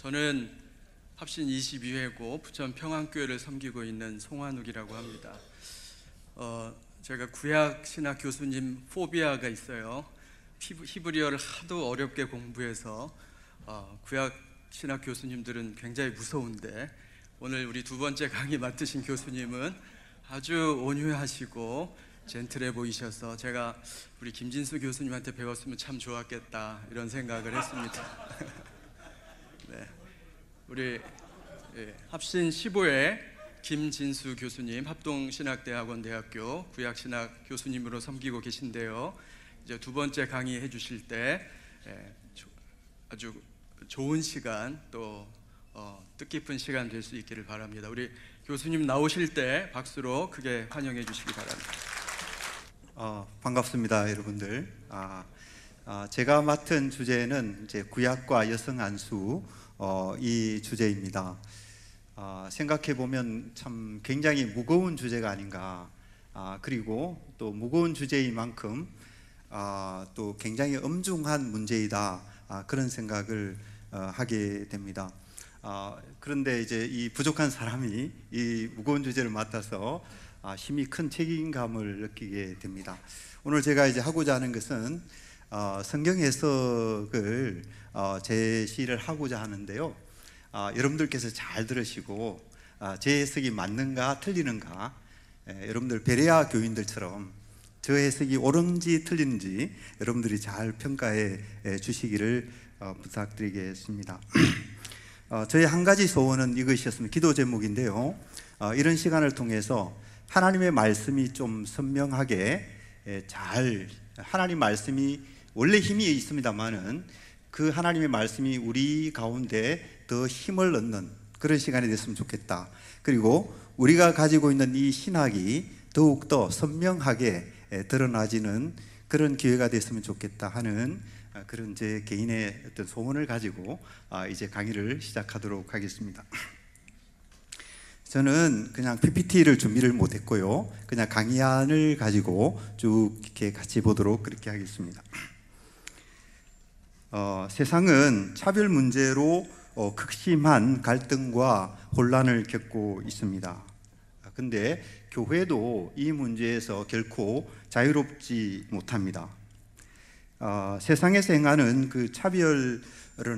저는 합신 22회고 부천 평안교회를 섬기고 있는 송환욱이라고 합니다. 제가 구약 신학 교수님 포비아가 있어요. 히브리어를 하도 어렵게 공부해서 구약 신학 교수님들은 굉장히 무서운데, 오늘 우리 두 번째 강의 맡으신 교수님은 아주 온유하시고 젠틀해 보이셔서 제가 우리 김진수 교수님한테 배웠으면 참 좋았겠다 이런 생각을 했습니다. 네, 우리 합신 15회 김진수 교수님, 합동신학대학원 대학교 구약신학 교수님으로 섬기고 계신데요. 이제 두 번째 강의 해주실 때 아주 좋은 시간, 또 뜻깊은 시간 될 수 있기를 바랍니다. 우리 교수님 나오실 때 박수로 크게 환영해 주시기 바랍니다. 반갑습니다, 여러분들. 제가 맡은 주제는 이제 구약과 여성 안수 이 주제입니다. 생각해 보면 참 굉장히 무거운 주제가 아닌가. 그리고 또 무거운 주제인 만큼 또 굉장히 엄중한 문제이다. 그런 생각을 하게 됩니다. 그런데 이제 이 부족한 사람이 이 무거운 주제를 맡아서 힘이 큰 책임감을 느끼게 됩니다. 오늘 제가 이제 하고자 하는 것은 성경 해석을 제시를 하고자 하는데요. 여러분들께서 잘 들으시고 제 해석이 맞는가 틀리는가, 여러분들 베레아 교인들처럼 저 해석이 옳은지 틀린지 여러분들이 잘 평가해 주시기를 부탁드리겠습니다. 저의 한 가지 소원은 이것이었으면 기도 제목인데요. 이런 시간을 통해서 하나님의 말씀이 좀 선명하게 잘, 하나님 말씀이 원래 힘이 있습니다만은 그 하나님의 말씀이 우리 가운데 더 힘을 얻는 그런 시간이 됐으면 좋겠다. 그리고 우리가 가지고 있는 이 신학이 더욱더 선명하게 드러나지는 그런 기회가 됐으면 좋겠다 하는 그런 제 개인의 어떤 소원을 가지고 이제 강의를 시작하도록 하겠습니다. 저는 그냥 PPT를 준비를 못했고요. 그냥 강의안을 가지고 쭉 이렇게 같이 보도록 그렇게 하겠습니다. 세상은 차별 문제로 극심한 갈등과 혼란을 겪고 있습니다. 근데 교회도 이 문제에서 결코 자유롭지 못합니다. 세상에서 행하는 그 차별은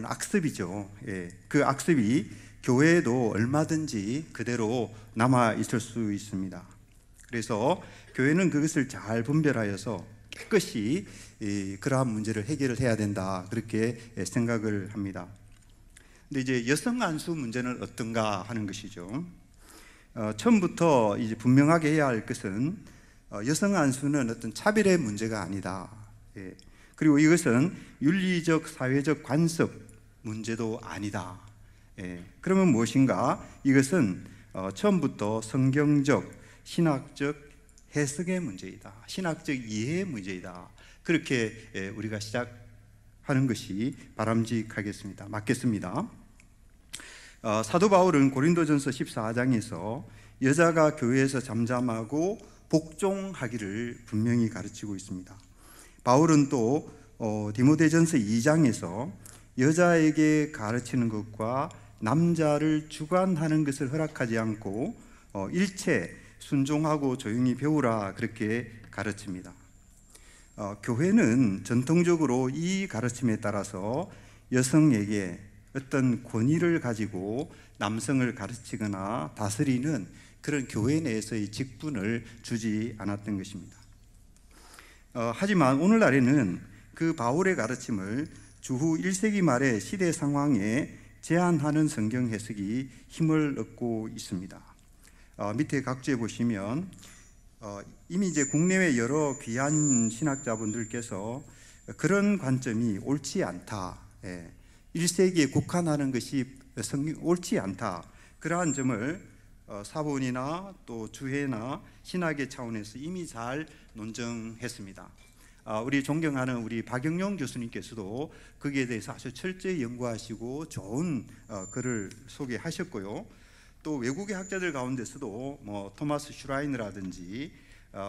악습이죠. 그 악습이 교회에도 얼마든지 그대로 남아 있을 수 있습니다. 그래서 교회는 그것을 잘 분별하여서 깨끗이 그러한 문제를 해결을 해야 된다, 그렇게 생각을 합니다. 근데 이제 여성 안수 문제는 어떤가 하는 것이죠. 처음부터 이제 분명하게 해야 할 것은 여성 안수는 어떤 차별의 문제가 아니다. 그리고 이것은 윤리적, 사회적 관습 문제도 아니다. 그러면 무엇인가? 이것은 처음부터 성경적, 신학적 해석의 문제이다. 신학적 이해의 문제이다. 그렇게 우리가 시작하는 것이 바람직하겠습니다. 맞겠습니다. 사도 바울은 고린도전서 14장에서 여자가 교회에서 잠잠하고 복종하기를 분명히 가르치고 있습니다. 바울은 또 디모데전서 2장에서 여자에게 가르치는 것과 남자를 주관하는 것을 허락하지 않고 일체 순종하고 조용히 배우라, 그렇게 가르칩니다. 교회는 전통적으로 이 가르침에 따라서 여성에게 어떤 권위를 가지고 남성을 가르치거나 다스리는 그런 교회 내에서의 직분을 주지 않았던 것입니다. 하지만 오늘날에는 그 바울의 가르침을 주후 1세기 말의 시대 상황에 제한하는 성경 해석이 힘을 얻고 있습니다. 밑에 각주에 보시면 이미 이제 국내외 여러 귀한 신학자분들께서 그런 관점이 옳지 않다, 1세기에 국한하는 것이 옳지 않다, 그러한 점을 사본이나 또 주해나 신학의 차원에서 이미 잘 논증했습니다. 우리 존경하는 우리 박영용 교수님께서도 거기에 대해서 아주 철저히 연구하시고 좋은 글을 소개하셨고요. 또 외국의 학자들 가운데서도 뭐 토마스 슈라이너라든지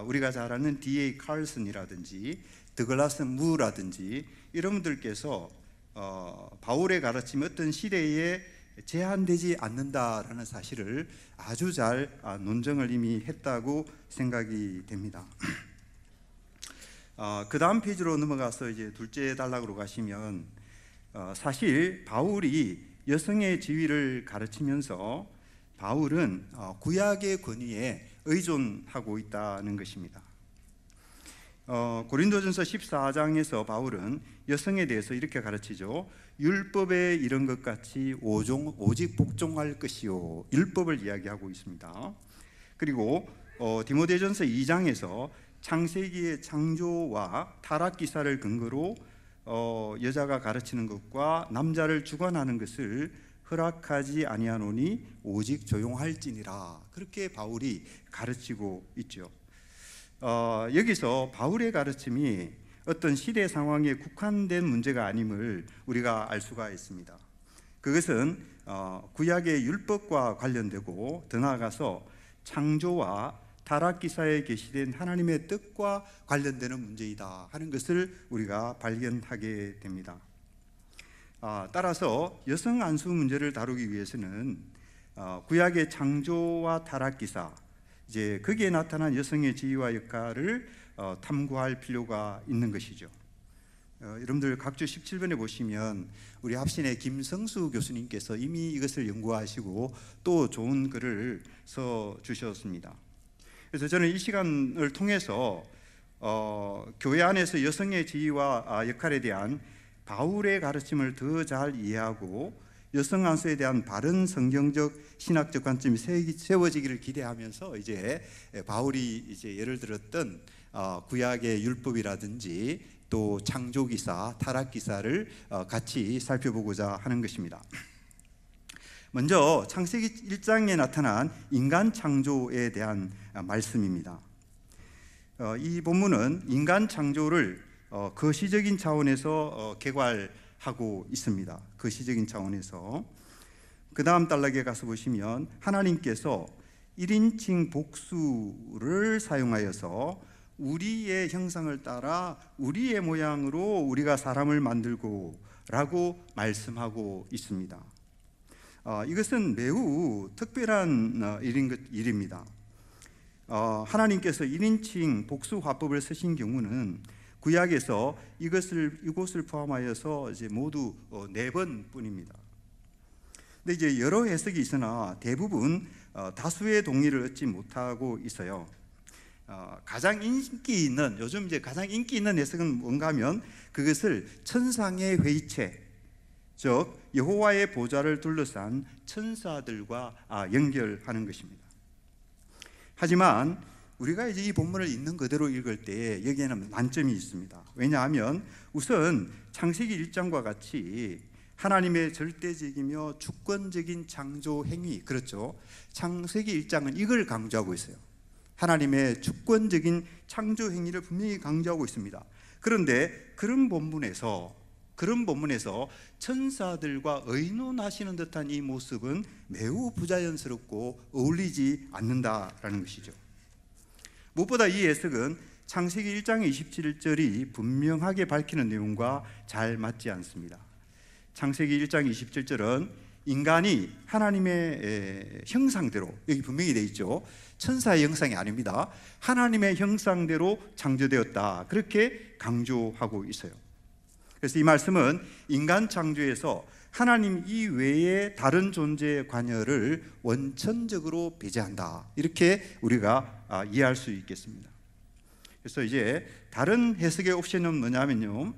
우리가 잘 아는 D.A. 칼슨이라든지 드글라스 무라든지 이런 분들께서 바울의 가르침이 어떤 시대에 제한되지 않는다라는 사실을 아주 잘 논증을 이미 했다고 생각이 됩니다. 그 다음 페이지로 넘어가서 이제 둘째 단락으로 가시면 사실 바울이 여성의 지위를 가르치면서 바울은 구약의 권위에 의존하고 있다는 것입니다. 고린도전서 14장에서 바울은 여성에 대해서 이렇게 가르치죠. 율법에 이른 것 같이 오직 복종할 것이요, 율법을 이야기하고 있습니다. 그리고 디모데전서 2장에서 창세기의 창조와 타락 기사를 근거로 여자가 가르치는 것과 남자를 주관하는 것을 허락하지 아니하노니 오직 조용할지니라, 그렇게 바울이 가르치고 있죠. 여기서 바울의 가르침이 어떤 시대 상황에 국한된 문제가 아님을 우리가 알 수가 있습니다. 그것은 구약의 율법과 관련되고 더 나아가서 창조와 타락기사에 계시된 하나님의 뜻과 관련되는 문제이다 하는 것을 우리가 발견하게 됩니다. 따라서 여성 안수 문제를 다루기 위해서는 구약의 창조와 타락기사, 이제 거기에 나타난 여성의 지위와 역할을 탐구할 필요가 있는 것이죠. 여러분들 각주 17번에 보시면 우리 합신의 김성수 교수님께서 이미 이것을 연구하시고 또 좋은 글을 써 주셨습니다. 그래서 저는 이 시간을 통해서 교회 안에서 여성의 지위와 역할에 대한 바울의 가르침을 더 잘 이해하고 여성 안수에 대한 바른 성경적 신학적 관점이 세워지기를 기대하면서 이제 바울이 이제 예를 들었던 구약의 율법이라든지 또 창조기사, 타락기사를 같이 살펴보고자 하는 것입니다. 먼저 창세기 1장에 나타난 인간 창조에 대한 말씀입니다. 이 본문은 인간 창조를 거시적인 차원에서 개괄하고 있습니다. 거시적인 차원에서. 그 다음 단락에 가서 보시면 하나님께서 1인칭 복수를 사용하여서 우리의 형상을 따라 우리의 모양으로 우리가 사람을 만들고 라고 말씀하고 있습니다. 이것은 매우 특별한 일입니다. 하나님께서 1인칭 복수 화법을 쓰신 경우는 구약에서 이곳을 포함하여서 이제 모두 4번뿐입니다. 근데 이제 여러 해석이 있으나 대부분 다수의 동의를 얻지 못하고 있어요. 가장 인기 있는, 요즘 이제 가장 인기 있는 해석은 뭔가 하면 그것을 천상의 회의체, 즉 여호와의 보좌를 둘러싼 천사들과 연결하는 것입니다. 하지만 우리가 이제 이 본문을 있는 그대로 읽을 때 여기에는 난점이 있습니다. 왜냐하면 우선 창세기 1장과 같이 하나님의 절대적이며 주권적인 창조 행위, 그렇죠? 창세기 1장은 이걸 강조하고 있어요. 하나님의 주권적인 창조 행위를 분명히 강조하고 있습니다. 그런데 그런 본문에서 천사들과 의논하시는 듯한 이 모습은 매우 부자연스럽고 어울리지 않는다라는 것이죠. 무엇보다 이 해석은 창세기 1장의 27절이 분명하게 밝히는 내용과 잘 맞지 않습니다. 창세기 1장 27절은 인간이 하나님의 형상대로, 여기 분명히 되어 있죠. 천사의 형상이 아닙니다. 하나님의 형상대로 창조되었다, 그렇게 강조하고 있어요. 그래서 이 말씀은 인간 창조에서 하나님 이외의 다른 존재의 관여를 원천적으로 배제한다, 이렇게 우리가 이해할 수 있겠습니다. 그래서 이제 다른 해석의 옵션은 뭐냐면요,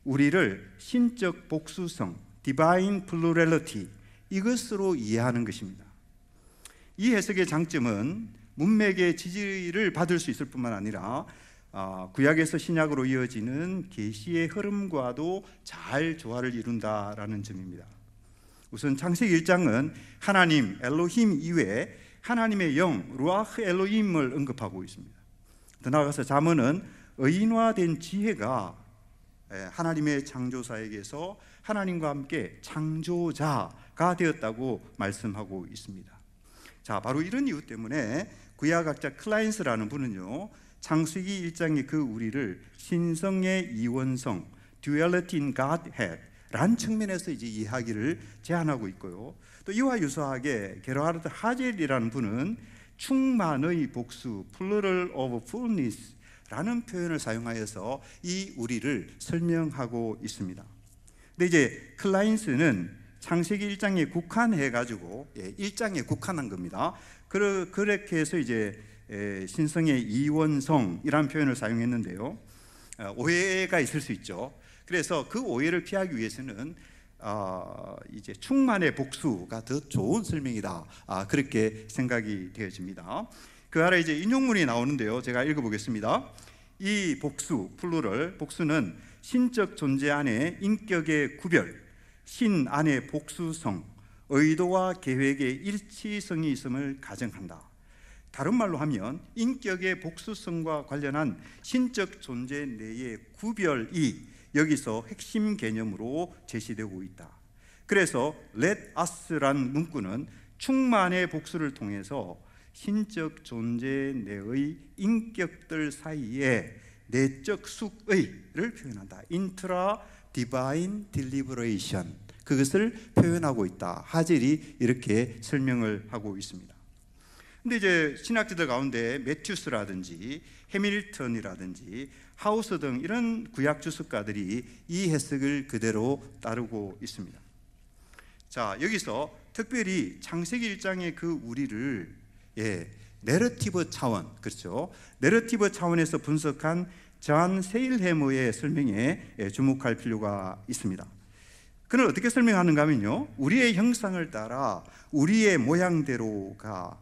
우리를 신적 복수성, 디바인 플루럴리티, 이것으로 이해하는 것입니다. 이 해석의 장점은 문맥의 지지를 받을 수 있을 뿐만 아니라 구약에서 신약으로 이어지는 계시의 흐름과도 잘 조화를 이룬다라는 점입니다. 우선 창세기 1장은 하나님 엘로힘 이외에 하나님의 영 루아흐 엘로힘을 언급하고 있습니다. 더 나아가서 잠언은 의인화된 지혜가 하나님의 창조사에게서 하나님과 함께 창조자가 되었다고 말씀하고 있습니다. 자, 바로 이런 이유 때문에 구약학자 클라인스라는 분은요, 창세기 1장의 그 우리를 신성의 이원성, duality in Godhead, 라는 측면에서 이제 이야기를 제안하고 있고요. 또 이와 유사하게 게르하르트 하젤이라는 분은 충만의 복수, plural of fullness 라는 표현을 사용하여서 이 우리를 설명하고 있습니다. 근데 이제 클라인스는 창세기 1장에 국한해 가지고 1장에 국한한 겁니다. 그렇게 해서 이제 신성의 이원성이라는 표현을 사용했는데요. 오해가 있을 수 있죠. 그래서 그 오해를 피하기 위해서는 이제 충만의 복수가 더 좋은 설명이다. 그렇게 생각이 되어집니다. 그 아래 이제 인용문이 나오는데요. 제가 읽어보겠습니다. 이 복수, 플루럴, 복수는 신적 존재 안에 인격의 구별, 신 안의 복수성, 의도와 계획의 일치성이 있음을 가정한다. 다른 말로 하면 인격의 복수성과 관련한 신적 존재 내의 구별이 여기서 핵심 개념으로 제시되고 있다. 그래서 Let us란 문구는 충만의 복수를 통해서 신적 존재 내의 인격들 사이에 내적 숙의를 표현한다. 인트라 디바인 딜리버레이션, 그것을 표현하고 있다. 하젤이 이렇게 설명을 하고 있습니다. 근데 이제 신학자들 가운데 매튜스라든지 해밀턴이라든지 하우스 등 이런 구약 주석가들이 이 해석을 그대로 따르고 있습니다. 자, 여기서 특별히 창세기 1장의 그 우리를 내러티브 차원, 그렇죠? 내러티브 차원에서 분석한 존 세일해머의 설명에 주목할 필요가 있습니다. 그는 어떻게 설명하는가 하면요, 우리의 형상을 따라 우리의 모양대로가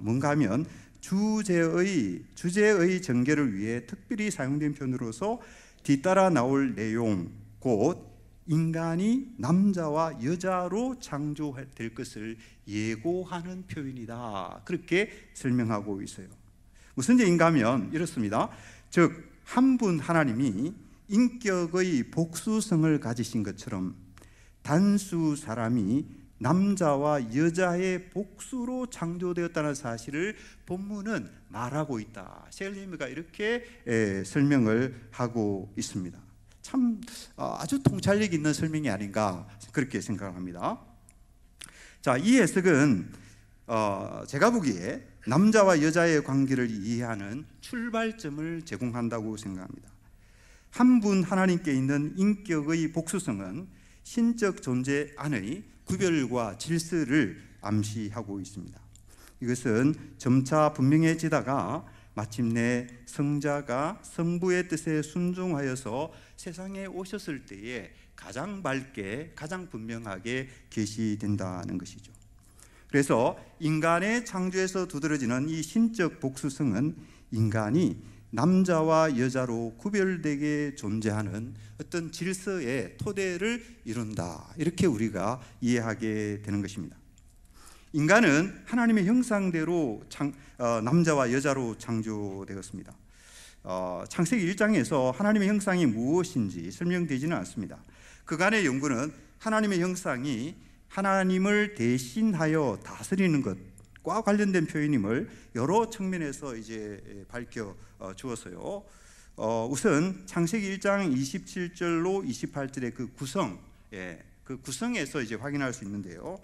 뭔가 하면 주제의 전개를 위해 특별히 사용된 표현으로서 뒤따라 나올 내용, 곧 인간이 남자와 여자로 창조될 것을 예고하는 표현이다. 그렇게 설명하고 있어요. 무슨 얘기인가 하면 이렇습니다. 즉 한 분 하나님이 인격의 복수성을 가지신 것처럼 단수 사람이 남자와 여자의 복수로 창조되었다는 사실을 본문은 말하고 있다. 셀레미가 이렇게 설명을 하고 있습니다. 참 아주 통찰력 있는 설명이 아닌가 그렇게 생각합니다. 자, 이 해석은 제가 보기에 남자와 여자의 관계를 이해하는 출발점을 제공한다고 생각합니다. 한 분 하나님께 있는 인격의 복수성은 신적 존재 안의 구별과 질서를 암시하고 있습니다. 이것은 점차 분명해지다가 마침내 성자가 성부의 뜻에 순종하여서 세상에 오셨을 때에 가장 밝게, 가장 분명하게 계시된다는 것이죠. 그래서 인간의 창조에서 두드러지는 이 신적 복수성은 인간이 남자와 여자로 구별되게 존재하는 어떤 질서의 토대를 이룬다. 이렇게 우리가 이해하게 되는 것입니다. 인간은 하나님의 형상대로 남자와 여자로 창조되었습니다. 창세기 1장에서 하나님의 형상이 무엇인지 설명되지는 않습니다. 그간의 연구는 하나님의 형상이 하나님을 대신하여 다스리는 것과 관련된 표현임을 여러 측면에서 이제 밝혀 주었어요. 우선 창세기 1장 27절로 28절의 그 구성, 그 구성에서 이제 확인할 수 있는데요.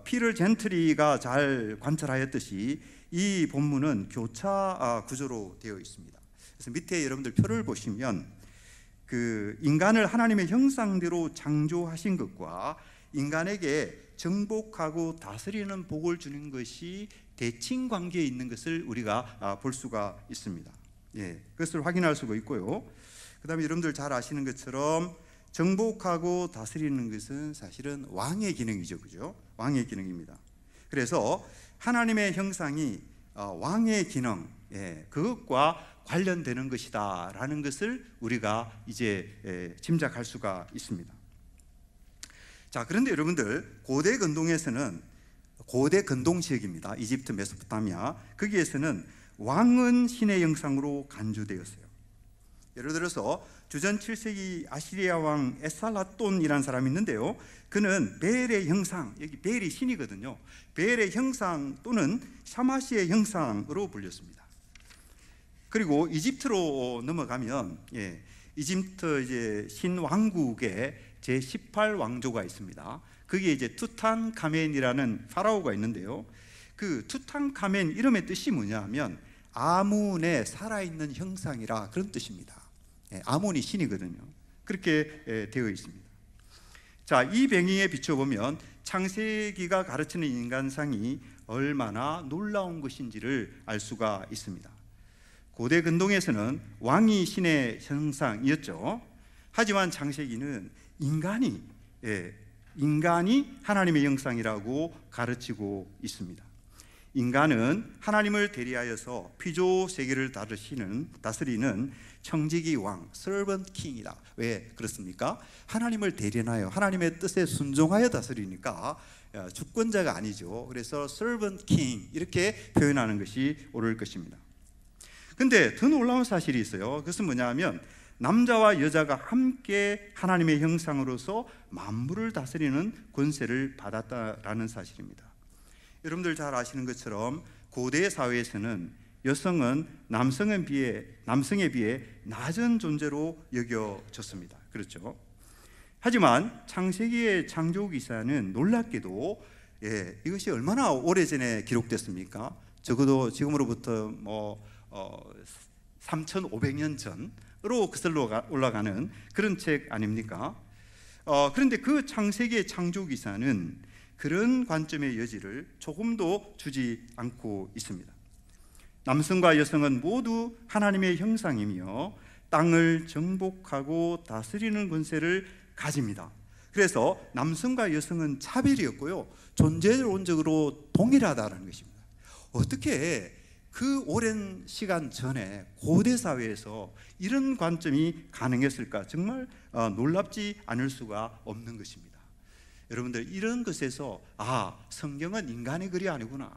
피를 젠트리가 잘 관찰하였듯이 이 본문은 교차 구조로 되어 있습니다. 그래서 밑에 여러분들 표를 보시면 그 인간을 하나님의 형상대로 창조하신 것과 인간에게 정복하고 다스리는 복을 주는 것이 대칭 관계에 있는 것을 우리가 볼 수가 있습니다. 그것을 확인할 수가 있고요. 그다음에 여러분들 잘 아시는 것처럼 정복하고 다스리는 것은 사실은 왕의 기능이죠, 그죠? 왕의 기능입니다. 그래서 하나님의 형상이 왕의 기능, 그것과 관련되는 것이다라는 것을 우리가 이제 짐작할 수가 있습니다. 자, 그런데 여러분들 고대 근동에서는 고대 근동 지역입니다. 이집트, 메소포타미아, 거기에서는 왕은 신의 형상으로 간주되었어요. 예를 들어서 주전 7세기 아시리아 왕 에살라돈이라는 사람이 있는데요. 그는 벨의 형상, 여기 벨이 신이거든요. 벨의 형상 또는 샤마시의 형상으로 불렸습니다. 그리고 이집트로 넘어가면 이집트 이제 신왕국의 제18왕조가 있습니다. 거기에 이제 투탕카멘이라는 파라오가 있는데요. 그 투탕카멘 이름의 뜻이 뭐냐면 아문의 살아있는 형상이라 그런 뜻입니다. 아문이 신이거든요. 그렇게 되어 있습니다. 자, 이 배경에 비춰보면 창세기가 가르치는 인간상이 얼마나 놀라운 것인지를 알 수가 있습니다. 고대 근동에서는 왕이 신의 형상이었죠. 하지만 창세기는 인간이 하나님의 형상이라고 가르치고 있습니다. 인간은 하나님을 대리하여서 피조 세계를 다스리는 청지기 왕, servant king이다. 왜 그렇습니까? 하나님을 대리하여 하나님의 뜻에 순종하여 다스리니까 주권자가 아니죠. 그래서 servant king 이렇게 표현하는 것이 옳을 것입니다. 근데 더 놀라운 사실이 있어요. 그것은 뭐냐면 남자와 여자가 함께 하나님의 형상으로서 만물을 다스리는 권세를 받았다라는 사실입니다. 여러분들 잘 아시는 것처럼 고대 사회에서는 여성은 남성에 비해 낮은 존재로 여겨졌습니다. 그렇죠? 하지만 창세기의 창조 기사는 놀랍게도 이것이 얼마나 오래전에 기록됐습니까? 적어도 지금으로부터 3,500년 전으로 거슬러 올라가는 그런 책 아닙니까? 그런데 그 창세기의 창조 기사는 그런 관점의 여지를 조금도 주지 않고 있습니다. 남성과 여성은 모두 하나님의 형상이며 땅을 정복하고 다스리는 권세를 가집니다. 그래서 남성과 여성은 차별이었고요, 존재론적으로 동일하다는 것입니다. 어떻게 그 오랜 시간 전에 고대 사회에서 이런 관점이 가능했을까? 정말 놀랍지 않을 수가 없는 것입니다. 여러분들, 이런 것에서 성경은 인간의 글이 아니구나,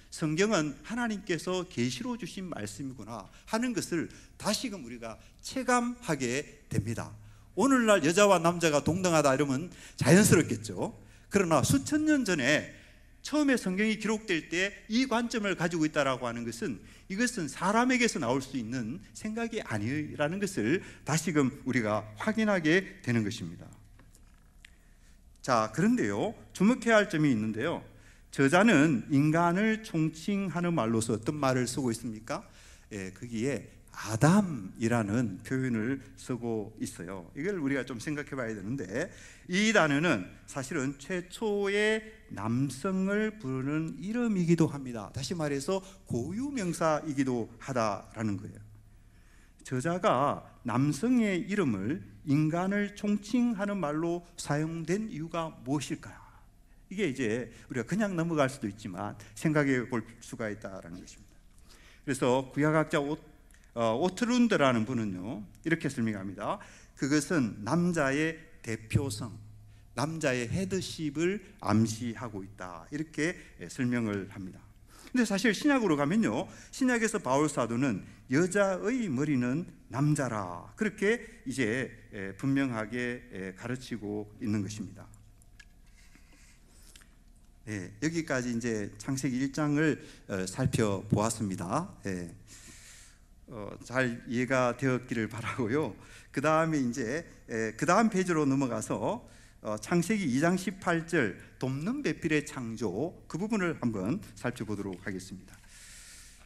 성경은 하나님께서 계시로 주신 말씀이구나 하는 것을 다시금 우리가 체감하게 됩니다. 오늘날 여자와 남자가 동등하다 이러면 자연스럽겠죠. 그러나 수천 년 전에 처음에 성경이 기록될 때 이 관점을 가지고 있다라고 하는 것은 이것은 사람에게서 나올 수 있는 생각이 아니라는 것을 다시금 우리가 확인하게 되는 것입니다. 자, 그런데요, 주목해야 할 점이 있는데요. 저자는 인간을 총칭하는 말로서 어떤 말을 쓰고 있습니까? 거기에 아담이라는 표현을 쓰고 있어요. 이걸 우리가 좀 생각해 봐야 되는데, 이 단어는 사실은 최초의 남성을 부르는 이름이기도 합니다. 다시 말해서 고유명사이기도 하다라는 거예요. 저자가 남성의 이름을 인간을 총칭하는 말로 사용된 이유가 무엇일까요? 이게 이제 우리가 그냥 넘어갈 수도 있지만 생각해 볼 수가 있다는 것입니다. 그래서 구약학자 오트룬드라는 분은요, 이렇게 설명합니다. 그것은 남자의 대표성, 남자의 헤드십을 암시하고 있다, 이렇게 설명을 합니다. 근데 사실 신약으로 가면요, 신약에서 바울 사도는 여자의 머리는 남자라, 그렇게 이제 분명하게 가르치고 있는 것입니다. 여기까지 이제 창세기 1장을 살펴보았습니다. 잘 이해가 되었기를 바라고요. 그 다음에 이제 그 다음 페이지로 넘어가서 창세기 2장 18절 돕는 배필의 창조, 그 부분을 한번 살펴보도록 하겠습니다.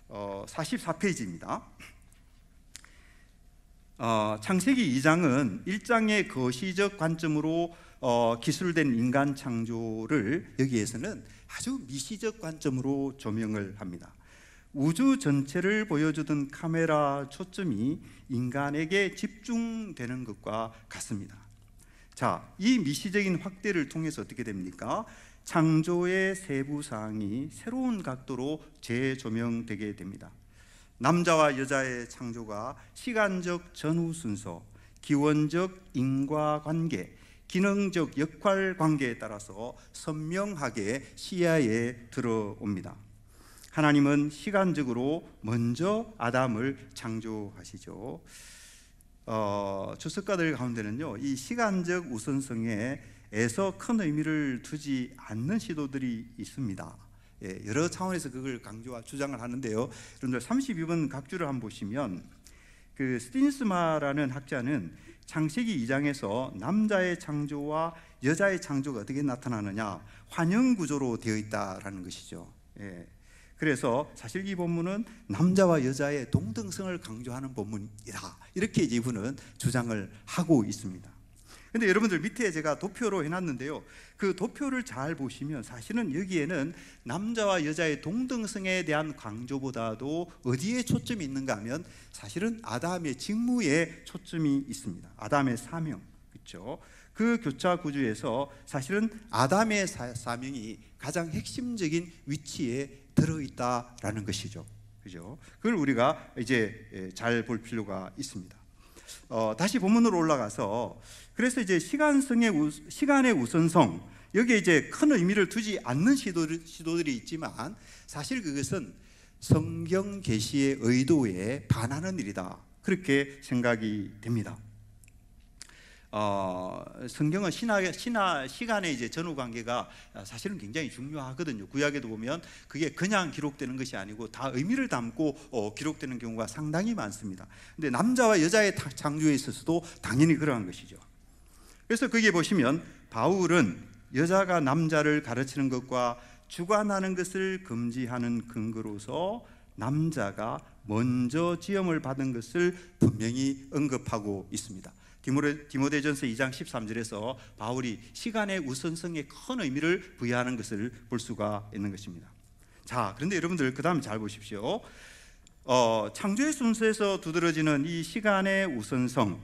44페이지입니다. 창세기 2장은 1장의 거시적 관점으로 기술된 인간 창조를 여기에서는 아주 미시적 관점으로 조명을 합니다. 우주 전체를 보여주던 카메라 초점이 인간에게 집중되는 것과 같습니다. 자, 이 미시적인 확대를 통해서 어떻게 됩니까? 창조의 세부 사항이 새로운 각도로 재조명되게 됩니다. 남자와 여자의 창조가 시간적 전후 순서, 기원적 인과관계, 기능적 역할 관계에 따라서 선명하게 시야에 들어옵니다. 하나님은 시간적으로 먼저 아담을 창조하시죠. 주석가들 가운데는요, 이 시간적 우선성에서 큰 의미를 두지 않는 시도들이 있습니다. 여러 차원에서 그걸 강조와 주장을 하는데요. 여러분들 32번 각주를 한번 보시면 그 스틴스마라는 학자는 창세기 2장에서 남자의 창조와 여자의 창조가 어떻게 나타나느냐, 환영 구조로 되어 있다라는 것이죠. 그래서 사실 이 본문은 남자와 여자의 동등성을 강조하는 본문이다, 이렇게 이분은 주장을 하고 있습니다. 근데 여러분들 밑에 제가 도표로 해놨는데요, 그 도표를 잘 보시면 사실은 여기에는 남자와 여자의 동등성에 대한 강조보다도 어디에 초점이 있는가 하면 사실은 아담의 직무에 초점이 있습니다. 아담의 사명, 그렇죠? 그 교차 구조에서 사실은 아담의 사명이 가장 핵심적인 위치에 들어있다라는 것이죠. 그죠? 그걸 우리가 이제 잘 볼 필요가 있습니다. 다시 본문으로 올라가서, 그래서 이제 시간의 우선성, 여기에 이제 큰 의미를 두지 않는 시도들이 있지만 사실 그것은 성경 계시의 의도에 반하는 일이다, 그렇게 생각이 됩니다. 성경은 시간의 이제 전후 관계가 사실은 굉장히 중요하거든요. 구약에도 보면 그게 그냥 기록되는 것이 아니고 다 의미를 담고 기록되는 경우가 상당히 많습니다. 근데 남자와 여자의 창조에 있어서도 당연히 그러한 것이죠. 그래서 거기에 보시면 바울은 여자가 남자를 가르치는 것과 주관하는 것을 금지하는 근거로서 남자가 먼저 지음을 받은 것을 분명히 언급하고 있습니다. 디모데전서 2장 13절에서 바울이 시간의 우선성에 큰 의미를 부여하는 것을 볼 수가 있는 것입니다. 자, 그런데 여러분들 그 다음 잘 보십시오. 창조의 순서에서 두드러지는 이 시간의 우선성,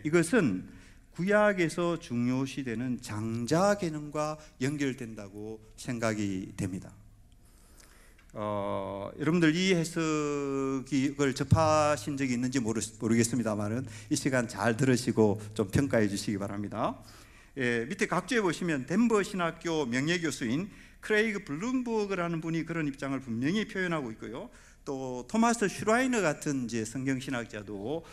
이것은 구약에서 중요시되는 장자 개념과 연결된다고 생각이 됩니다. 여러분들 이 해석을 접하신 적이 있는지 모르겠습니다만은 이 시간 잘 들으시고 좀 평가해 주시기 바랍니다. 밑에 각주에 보시면 덴버 신학교 명예교수인 크레이그 블룸버그라는 분이 그런 입장을 분명히 표현하고 있고요. 또 토마스 슈라이너 같은 이제 성경신학자도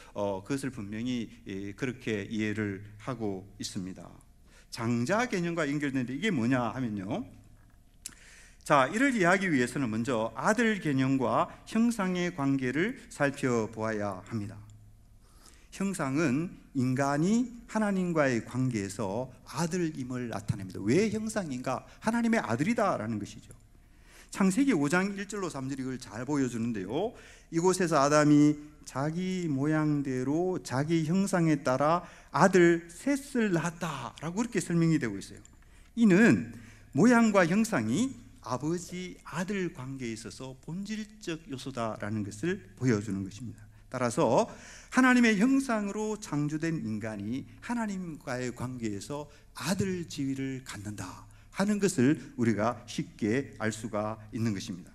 그것을 분명히 그렇게 이해를 하고 있습니다. 장자 개념과 연결되는데 이게 뭐냐 하면요, 자, 이를 이해하기 위해서는 먼저 아들 개념과 형상의 관계를 살펴보아야 합니다. 형상은 인간이 하나님과의 관계에서 아들임을 나타냅니다. 왜 형상인가? 하나님의 아들이다라는 것이죠. 창세기 5장 1절로 3절이 이걸 잘 보여주는데요, 이곳에서 아담이 자기 모양대로 자기 형상에 따라 아들 셋을 낳았다라고 그렇게 설명이 되고 있어요. 이는 모양과 형상이 아버지 아들 관계에 있어서 본질적 요소다라는 것을 보여주는 것입니다. 따라서 하나님의 형상으로 창조된 인간이 하나님과의 관계에서 아들 지위를 갖는다 하는 것을 우리가 쉽게 알 수가 있는 것입니다.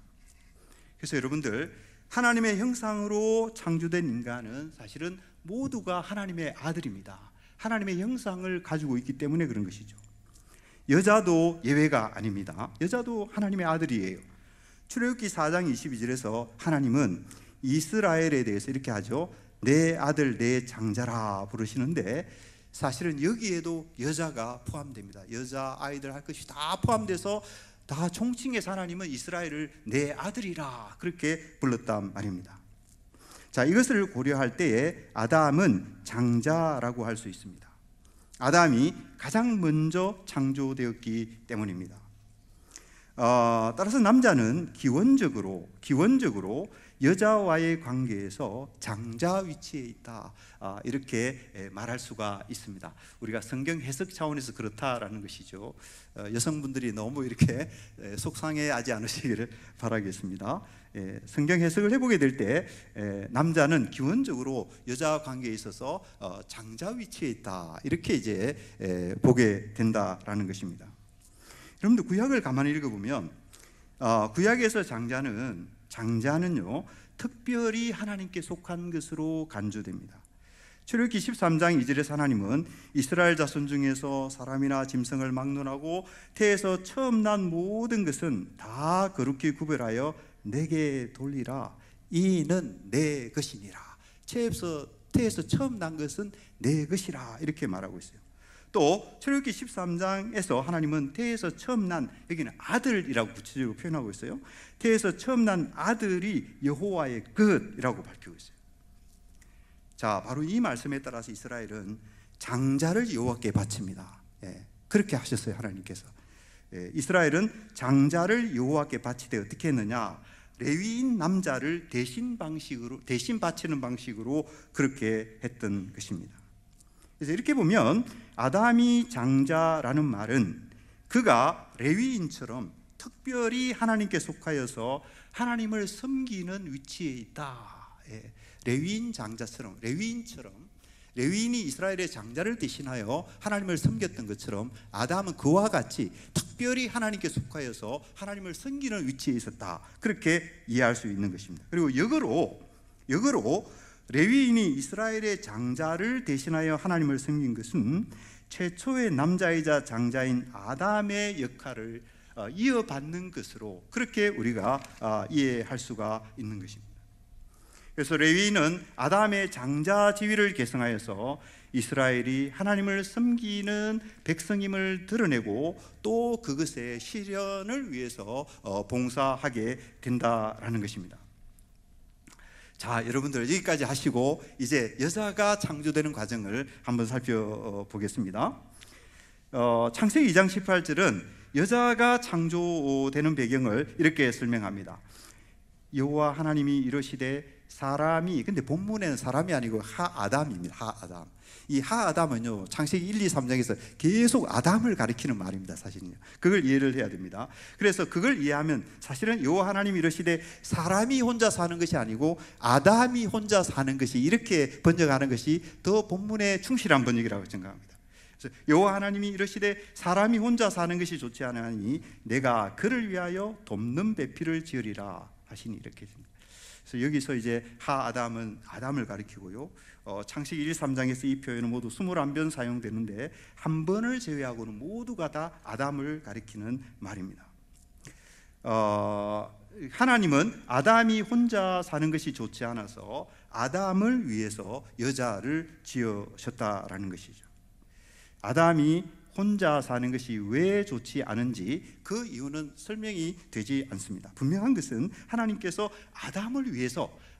그래서 여러분들, 하나님의 형상으로 창조된 인간은 사실은 모두가 하나님의 아들입니다. 하나님의 형상을 가지고 있기 때문에 그런 것이죠. 여자도 예외가 아닙니다. 여자도 하나님의 아들이에요. 출애굽기 4장 22절에서 하나님은 이스라엘에 대해서 이렇게 하죠. 내 아들 내 장자라 부르시는데 사실은 여기에도 여자가 포함됩니다. 여자 아이들 할 것이 다 포함돼서 다 총칭해서 하나님은 이스라엘을 내 아들이라 그렇게 불렀단 말입니다. 자, 이것을 고려할 때에 아담은 장자라고 할 수 있습니다. 아담이 가장 먼저 창조되었기 때문입니다. 따라서 남자는 기원적으로 여자와의 관계에서 장자 위치에 있다, 이렇게 말할 수가 있습니다. 우리가 성경 해석 차원에서 그렇다라는 것이죠. 여성분들이 너무 이렇게 속상해하지 않으시기를 바라겠습니다. 성경 해석을 해보게 될 때 남자는 기본적으로 여자 관계에 있어서 장자 위치에 있다, 이렇게 이제 보게 된다라는 것입니다. 여러분들 구약을 가만히 읽어보면 구약에서 장자는요 특별히 하나님께 속한 것으로 간주됩니다. 출애굽기 13장 2절에서 하나님은 이스라엘 자손 중에서 사람이나 짐승을 막론하고 태에서 처음 난 모든 것은 다 거룩히 구별하여 내게 돌리라. 이는 내 것이니라. 태에서 처음 난 것은 내 것이라, 이렇게 말하고 있어요. 또 출애굽기 13장에서 하나님은 태에서 처음 난, 여기는 아들이라고 구체적으로 표현하고 있어요. 태에서 처음 난 아들이 여호와의 것이라고 밝히고 있어요. 자, 바로 이 말씀에 따라서 이스라엘은 장자를 여호와께 바칩니다. 그렇게 하셨어요, 하나님께서. 이스라엘은 장자를 여호와께 바치되 어떻게 했느냐? 레위인 남자를 대신 바치는 방식으로 그렇게 했던 것입니다. 그래서 이렇게 보면 아담이 장자라는 말은 그가 레위인처럼 특별히 하나님께 속하여서 하나님을 섬기는 위치에 있다. 레위인 장자처럼, 레위인이 이스라엘의 장자를 대신하여 하나님을 섬겼던 것처럼 아담은 그와 같이 특별히 하나님께 속하여서 하나님을 섬기는 위치에 있었다. 그렇게 이해할 수 있는 것입니다. 그리고 역으로 레위인이 이스라엘의 장자를 대신하여 하나님을 섬긴 것은 최초의 남자이자 장자인 아담의 역할을 이어받는 것으로 그렇게 우리가 이해할 수가 있는 것입니다. 그래서 레위인은 아담의 장자 지위를 계승하여서 이스라엘이 하나님을 섬기는 백성임을 드러내고 또 그것의 실현을 위해서 봉사하게 된다라는 것입니다. 자, 여러분들 여기까지 하시고 이제 여자가 창조되는 과정을 한번 살펴보겠습니다. 창세기 2장 18절은 여자가 창조되는 배경을 이렇게 설명합니다. 여호와 하나님이 이르시되 사람이, 근데 본문에는 사람이 아니고 하아담입니다. 하아담. 이 하아담은요, 창세기 1, 2, 3장에서 계속 아담을 가리키는 말입니다. 사실은요, 그걸 이해를 해야 됩니다. 그래서 그걸 이해하면 사실은 여호와 하나님이 이르시되 사람이 혼자 사는 것이 아니고 아담이 혼자 사는 것이, 이렇게 번역하는 것이 더 본문에 충실한 번역이라고 생각합니다. 그래서 여호와 하나님이 이르시되 사람이 혼자 사는 것이 좋지 않으니 내가 그를 위하여 돕는 배필을 지으리라 하시니, 이렇게 됩니다. 그래서 여기서 이제 하아담은 아담을 가리키고요, 창세기 1, 3장에서 이 표현은 모두 21번 사용되는데 한 번을 제외하고는 모두가 다 아담을 가리키는 말입니다. 하나님은 아담이 혼자 사는 것이 좋지 않아서 아담을 위해서 여자를 지으셨다라는 것이죠. 아담이 혼자 사는 것이 왜 좋지 않은지 그 이유는 설명이 되지 않습니다. 분명한 것은 하나님께서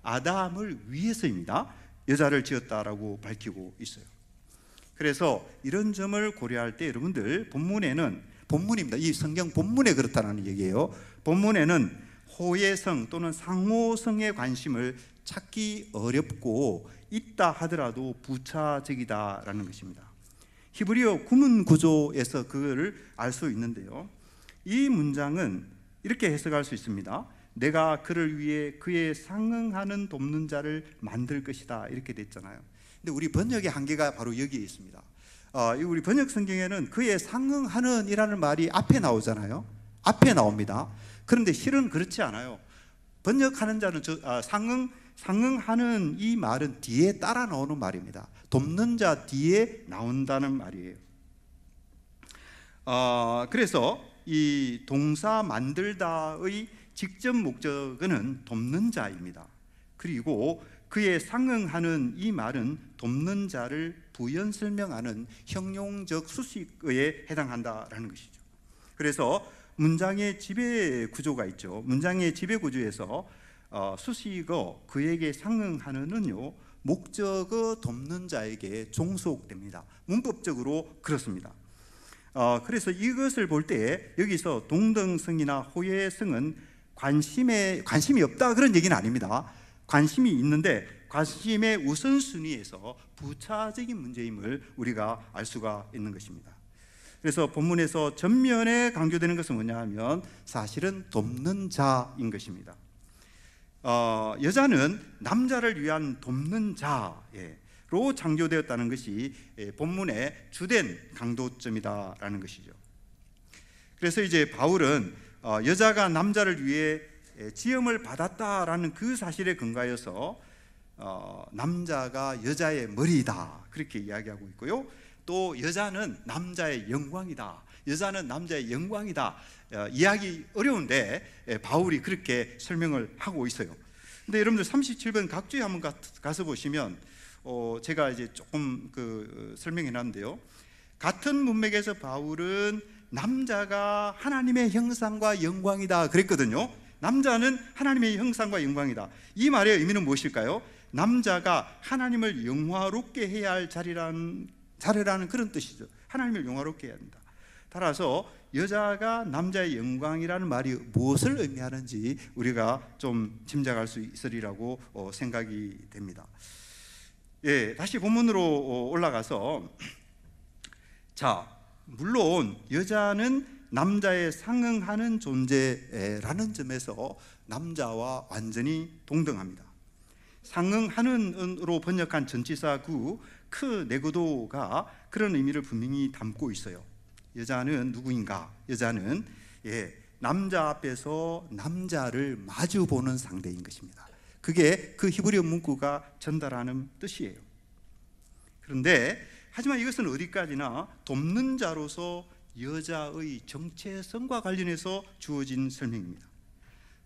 아담을 위해서입니다. 여자를 지었다라고 밝히고 있어요. 그래서 이런 점을 고려할 때 여러분들 본문입니다. 이 성경 본문에 그렇다는 얘기예요. 본문에는 호예성 또는 상호성의 관심을 찾기 어렵고 있다 하더라도 부차적이다라는 것입니다. 히브리어 구문 구조에서 그걸 알 수 있는데요, 이 문장은 이렇게 해석할 수 있습니다. 내가 그를 위해 그에 상응하는 돕는 자를 만들 것이다, 이렇게 됐잖아요. 근데 우리 번역의 한계가 바로 여기에 있습니다. 우리 번역 성경에는 그에 상응하는 이라는 말이 앞에 나오잖아요. 앞에 나옵니다. 그런데 실은 그렇지 않아요. 번역하는 자는 상응하는 이 말은 뒤에 따라 나오는 말입니다. 돕는 자 뒤에 나온다는 말이에요. 그래서 이 동사 만들다의 직접 목적어는 돕는 자입니다. 그리고 그에 상응하는 이 말은 돕는 자를 부연 설명하는 형용적 수식어에 해당한다라는 것이죠. 그래서 문장의 지배 구조가 있죠. 문장의 지배 구조에서 수식어 그에게 상응하는은요, 목적어 돕는 자에게 종속됩니다. 문법적으로 그렇습니다. 그래서 이것을 볼 때 여기서 동등성이나 호예성은 관심이 없다 그런 얘기는 아닙니다. 관심이 있는데 관심의 우선순위에서 부차적인 문제임을 우리가 알 수가 있는 것입니다. 그래서 본문에서 전면에 강조되는 것은 뭐냐 하면 사실은 돕는 자인 것입니다. 여자는 남자를 위한 돕는 자로 창조되었다는 것이 본문의 주된 강도점이다라는 것이죠. 그래서 이제 바울은 여자가 남자를 위해 지음을 받았다라는 그 사실에 근거해서 남자가 여자의 머리이다 그렇게 이야기하고 있고요, 또 여자는 남자의 영광이다, 여자는 남자의 영광이다 이야기 어려운데 바울이 그렇게 설명을 하고 있어요. 근데 여러분들 37번 각주에 한번 가서 보시면 제가 이제 조금 설명해 놨는데요, 같은 문맥에서 바울은 남자가 하나님의 형상과 영광이다 그랬거든요. 남자는 하나님의 형상과 영광이다. 이 말의 의미는 무엇일까요? 남자가 하나님을 영화롭게 해야 할 자리라는 그런 뜻이죠. 하나님을 영화롭게 해야 한다. 따라서 여자가 남자의 영광이라는 말이 무엇을 의미하는지 우리가 좀 짐작할 수 있으리라고 생각이 됩니다. 예, 다시 본문으로 올라가서, 자, 물론 여자는 남자에 상응하는 존재라는 점에서 남자와 완전히 동등합니다. 상응하는으로 번역한 전치사 크 네고도가 그런 의미를 분명히 담고 있어요. 여자는 누구인가? 여자는 남자 앞에서 남자를 마주보는 상대인 것입니다. 그게 그 히브리어 문구가 전달하는 뜻이에요. 그런데 하지만 이것은 어디까지나 돕는 자로서 여자의 정체성과 관련해서 주어진 설명입니다.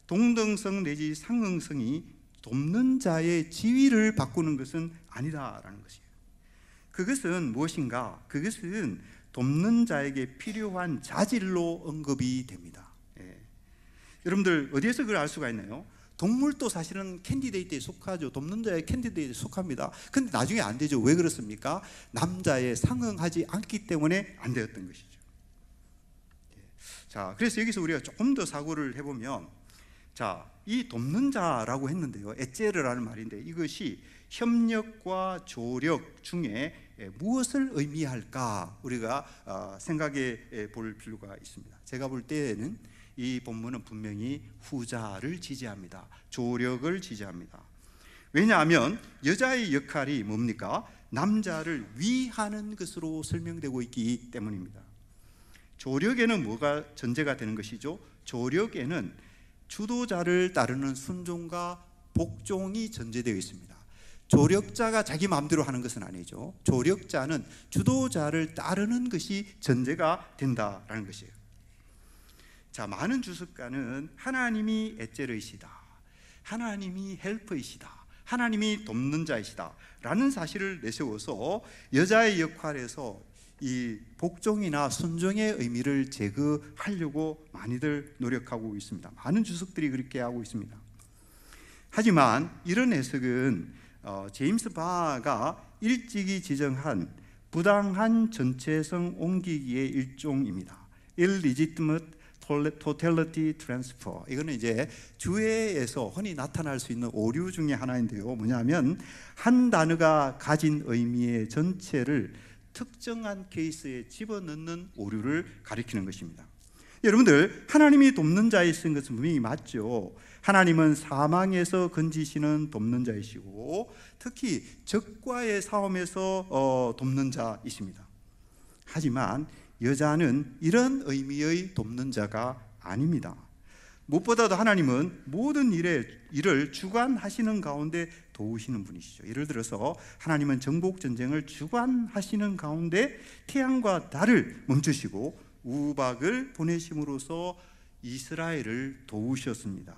동등성 내지 상응성이 돕는 자의 지위를 바꾸는 것은 아니다라는 것이에요. 그것은 무엇인가? 그것은 돕는 자에게 필요한 자질로 언급이 됩니다. 여러분들 어디에서 그걸 알 수가 있나요? 동물도 사실은 캔디데이트에 속하죠. 돕는 자의 캔디데이트에 속합니다. 근데 나중에 안 되죠. 왜 그렇습니까? 남자에 상응하지 않기 때문에 안 되었던 것이죠. 자, 그래서 여기서 우리가 조금 더 사고를 해보면, 자, 이 돕는 자라고 했는데요, 에체르라는 말인데 이것이 협력과 조력 중에 무엇을 의미할까 우리가 생각해 볼 필요가 있습니다. 제가 볼 때에는 이 본문은 분명히 후자를 지지합니다. 조력을 지지합니다. 왜냐하면 여자의 역할이 뭡니까? 남자를 위하는 것으로 설명되고 있기 때문입니다. 조력에는 뭐가 전제가 되는 것이죠? 조력에는 주도자를 따르는 순종과 복종이 전제되어 있습니다. 조력자가 자기 마음대로 하는 것은 아니죠. 조력자는 주도자를 따르는 것이 전제가 된다라는 것이에요. 자, 많은 주석가는 하나님이 에체르이시다, 하나님이 헬퍼이시다, 하나님이 돕는 자이시다 라는 사실을 내세워서 여자의 역할에서 이 복종이나 순종의 의미를 제거하려고 많이들 노력하고 있습니다. 많은 주석들이 그렇게 하고 있습니다. 하지만 이런 해석은 제임스 바가 일찍이 지정한 부당한 전체성 옮기기의 일종입니다. illegitimate totality transfer. 이거는 이제 주해에서 흔히 나타날 수 있는 오류 중에 하나인데요. 뭐냐면 한 단어가 가진 의미의 전체를 특정한 케이스에 집어넣는 오류를 가리키는 것입니다. 여러분들, 하나님이 돕는 자에 쓴 것은 분명히 맞죠. 하나님은 사망에서 건지시는 돕는 자이시고 특히 적과의 싸움에서 돕는 자이십니다. 하지만 여자는 이런 의미의 돕는 자가 아닙니다. 무엇보다도 하나님은 모든 일을 주관하시는 가운데 도우시는 분이시죠. 예를 들어서 하나님은 정복전쟁을 주관하시는 가운데 태양과 달을 멈추시고 우박을 보내심으로써 이스라엘을 도우셨습니다.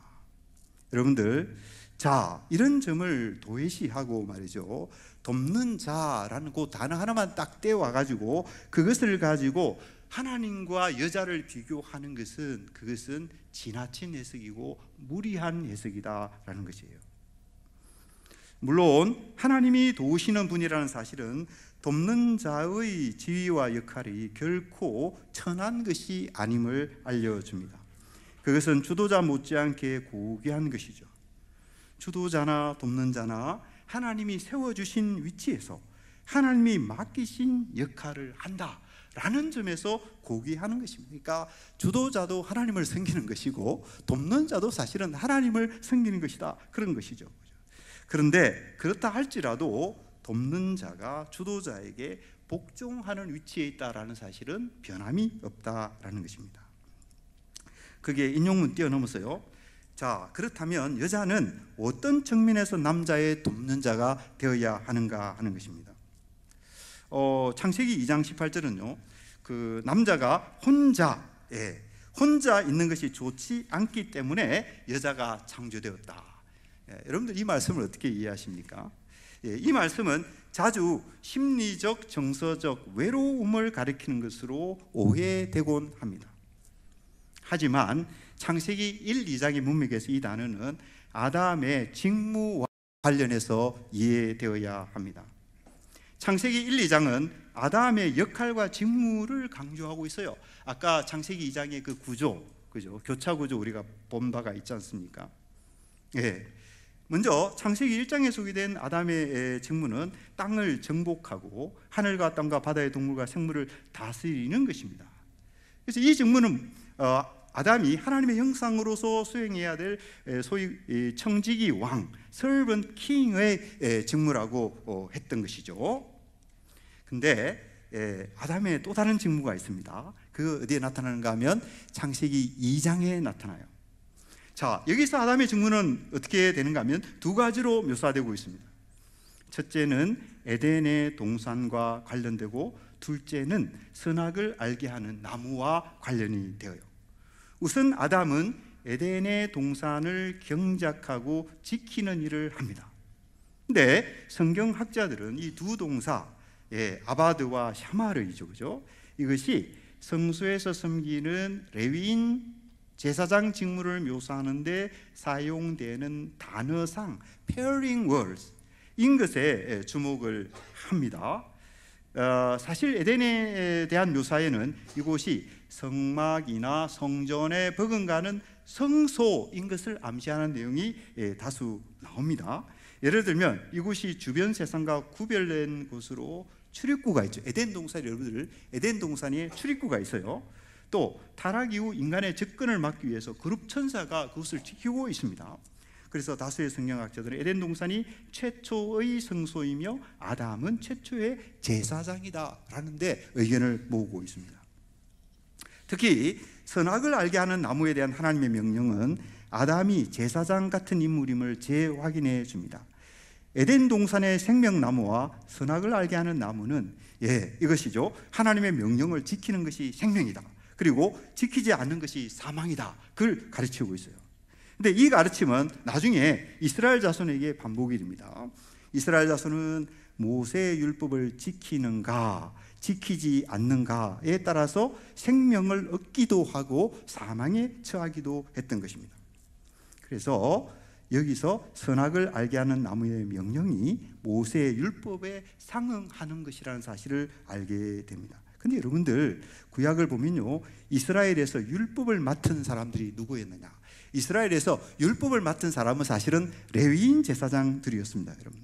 여러분들, 자, 이런 점을 도외시하고 말이죠, 돕는 자라는 그 단어 하나만 딱 떼와가지고 그것을 가지고 하나님과 여자를 비교하는 것은 그것은 지나친 해석이고 무리한 해석이다라는 것이에요. 물론 하나님이 도우시는 분이라는 사실은 돕는 자의 지위와 역할이 결코 천한 것이 아님을 알려줍니다. 그것은 주도자 못지않게 고귀한 것이죠. 주도자나 돕는 자나 하나님이 세워주신 위치에서 하나님이 맡기신 역할을 한다라는 점에서 고귀하는 것입니다. 그러니까 주도자도 하나님을 섬기는 것이고 돕는 자도 사실은 하나님을 섬기는 것이다, 그런 것이죠. 그런데 그렇다 할지라도 돕는 자가 주도자에게 복종하는 위치에 있다라는 사실은 변함이 없다라는 것입니다. 그게 인용문 뛰어넘어서요, 자, 그렇다면 여자는 어떤 측면에서 남자의 돕는 자가 되어야 하는가 하는 것입니다. 창세기 2장 18절은요, 그 남자가 혼자 있는 것이 좋지 않기 때문에 여자가 창조되었다. 여러분들 이 말씀을 어떻게 이해하십니까? 이 말씀은 자주 심리적, 정서적 외로움을 가리키는 것으로 오해되곤 합니다. 하지만 창세기 1, 2장의 문맥에서 이 단어는 아담의 직무와 관련해서 이해되어야 합니다. 창세기 1, 2장은 아담의 역할과 직무를 강조하고 있어요. 아까 창세기 2장의 그 구조, 그죠? 교차 구조 우리가 본 바가 있지 않습니까? 예. 먼저 창세기 1장에 소개된 아담의 직무는 땅을 정복하고 하늘과 땅과 바다의 동물과 생물을 다스리는 것입니다. 그래서 이 직무는 아담이 하나님의 형상으로서 수행해야 될 소위 청지기 왕, servant king의 직무라고 했던 것이죠. 근데 아담의 또 다른 직무가 있습니다. 그 어디에 나타나는가 하면 창세기 2장에 나타나요. 자, 여기서 아담의 직무는 어떻게 되는가 하면 두 가지로 묘사되고 있습니다. 첫째는 에덴의 동산과 관련되고, 둘째는 선악을 알게 하는 나무와 관련이 되어요. 우선 아담은 에덴의 동산을 경작하고 지키는 일을 합니다. 근데 성경학자들은 이 두 동사, 아바드와 샤마르이죠, 그죠? 이것이 성소에서 섬기는 레위인 제사장 직무를 묘사하는데 사용되는 단어상 pairing words 인 것에 주목을 합니다. 사실 에덴에 대한 묘사에는 이곳이 성막이나 성전에 버금가는 성소인 것을 암시하는 내용이 다수 나옵니다. 예를 들면 이곳이 주변 세상과 구별된 곳으로 출입구가 있죠. 에덴 동산, 여러분들 에덴 동산에 출입구가 있어요. 또 타락 이후 인간의 접근을 막기 위해서 그룹 천사가 그것을 지키고 있습니다. 그래서 다수의 성경학자들은 에덴 동산이 최초의 성소이며 아담은 최초의 제사장이다라는 데 의견을 모으고 있습니다. 특히 선악을 알게 하는 나무에 대한 하나님의 명령은 아담이 제사장 같은 인물임을 재확인해 줍니다. 에덴 동산의 생명나무와 선악을 알게 하는 나무는 이것이죠. 하나님의 명령을 지키는 것이 생명이다. 그리고 지키지 않는 것이 사망이다. 그걸 가르치고 있어요. 근데 이 가르침은 나중에 이스라엘 자손에게 반복이 됩니다. 이스라엘 자손은 모세의 율법을 지키는가 지키지 않는가에 따라서 생명을 얻기도 하고 사망에 처하기도 했던 것입니다. 그래서 여기서 선악을 알게 하는 나무의 명령이 모세의 율법에 상응하는 것이라는 사실을 알게 됩니다. 근데 여러분들 구약을 보면요, 이스라엘에서 율법을 맡은 사람들이 누구였느냐? 이스라엘에서 율법을 맡은 사람은 사실은 레위인 제사장들이었습니다, 여러분.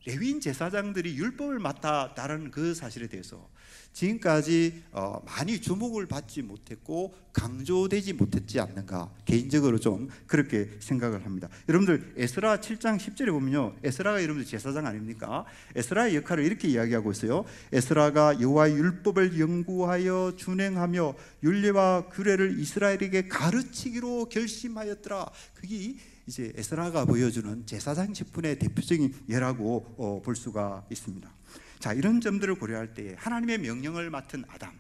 레위인 제사장들이 율법을 맡았다는 그 사실에 대해서 지금까지 많이 주목을 받지 못했고 강조되지 못했지 않는가, 개인적으로 좀 그렇게 생각을 합니다. 여러분들 에스라 7장 10절에 보면요, 에스라가 여러분들 제사장 아닙니까? 에스라의 역할을 이렇게 이야기하고 있어요. 에스라가 여호와의 율법을 연구하여 준행하며 율례와 규례를 이스라엘에게 가르치기로 결심하였더라. 그게 이제 에스라가 보여주는 제사장 직분의 대표적인 예라고 볼 수가 있습니다. 자, 이런 점들을 고려할 때 하나님의 명령을 맡은 아담,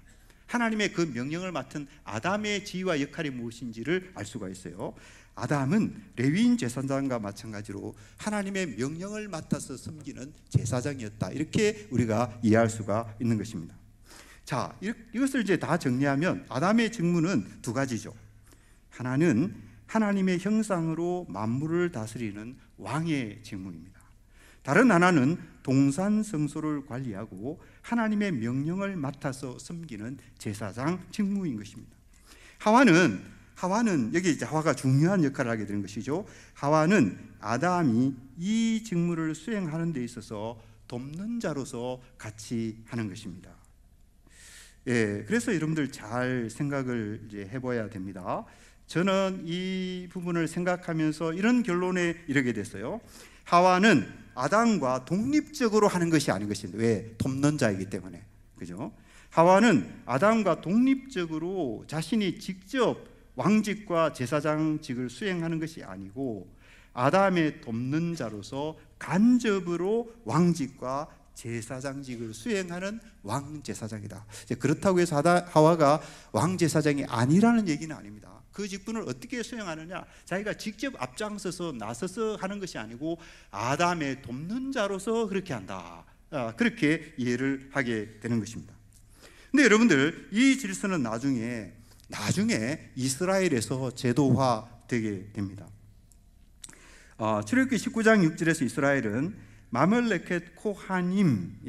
하나님의 그 명령을 맡은 아담의 지위와 역할이 무엇인지를 알 수가 있어요. 아담은 레위인 제사장과 마찬가지로 하나님의 명령을 맡아서 섬기는 제사장이었다. 이렇게 우리가 이해할 수가 있는 것입니다. 자, 이것을 이제 다 정리하면 아담의 직무는 두 가지죠. 하나는 하나님의 형상으로 만물을 다스리는 왕의 직무입니다. 다른 하나는 동산 성소를 관리하고 하나님의 명령을 맡아서 섬기는 제사장 직무인 것입니다. 하와는 여기 이제 하와가 중요한 역할을 하게 되는 것이죠. 하와는 아담이 이 직무를 수행하는 데 있어서 돕는 자로서 같이 하는 것입니다. 그래서 여러분들 잘 생각을 이제 해봐야 됩니다. 저는 이 부분을 생각하면서 이런 결론에 이르게 됐어요. 하와는 아담과 독립적으로 하는 것이 아닌 것인데, 왜? 돕는 자이기 때문에, 그죠? 하와는 아담과 독립적으로 자신이 직접 왕직과 제사장직을 수행하는 것이 아니고 아담의 돕는 자로서 간접으로 왕직과 제사장직을 수행하는 왕제사장이다. 그렇다고 해서 하와가 왕제사장이 아니라는 얘기는 아닙니다. 그 직분을 어떻게 수행하느냐, 자기가 직접 앞장서서 나서서 하는 것이 아니고 아담의 돕는 자로서 그렇게 한다. 그렇게 이해를 하게 되는 것입니다. 근데 여러분들, 이 질서는 나중에 이스라엘에서 제도화되게 됩니다. 출애굽기 19장 6절에서 이스라엘은 마멜레켓 코하님,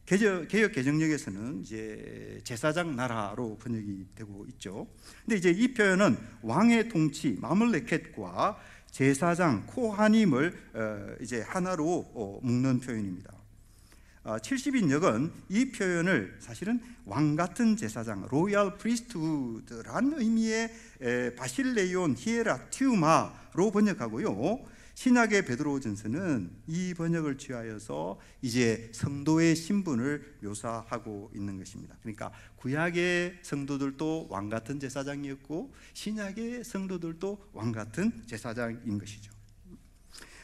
개역 개정역에서는 이제 제사장 나라로 번역이 되고 있죠. 근데 이제 이 표현은 왕의 통치 마멜레켓과 제사장 코하님을 이제 하나로 묶는 표현입니다. 70인역은 이 표현을 사실은 왕 같은 제사장, 로얄 프리스트후드라는 의미의 바실레이온 히에라티우마로 번역하고요. 신약의 베드로전서는 이 번역을 취하여서 이제 성도의 신분을 묘사하고 있는 것입니다. 그러니까 구약의 성도들도 왕 같은 제사장이었고 신약의 성도들도 왕 같은 제사장인 것이죠.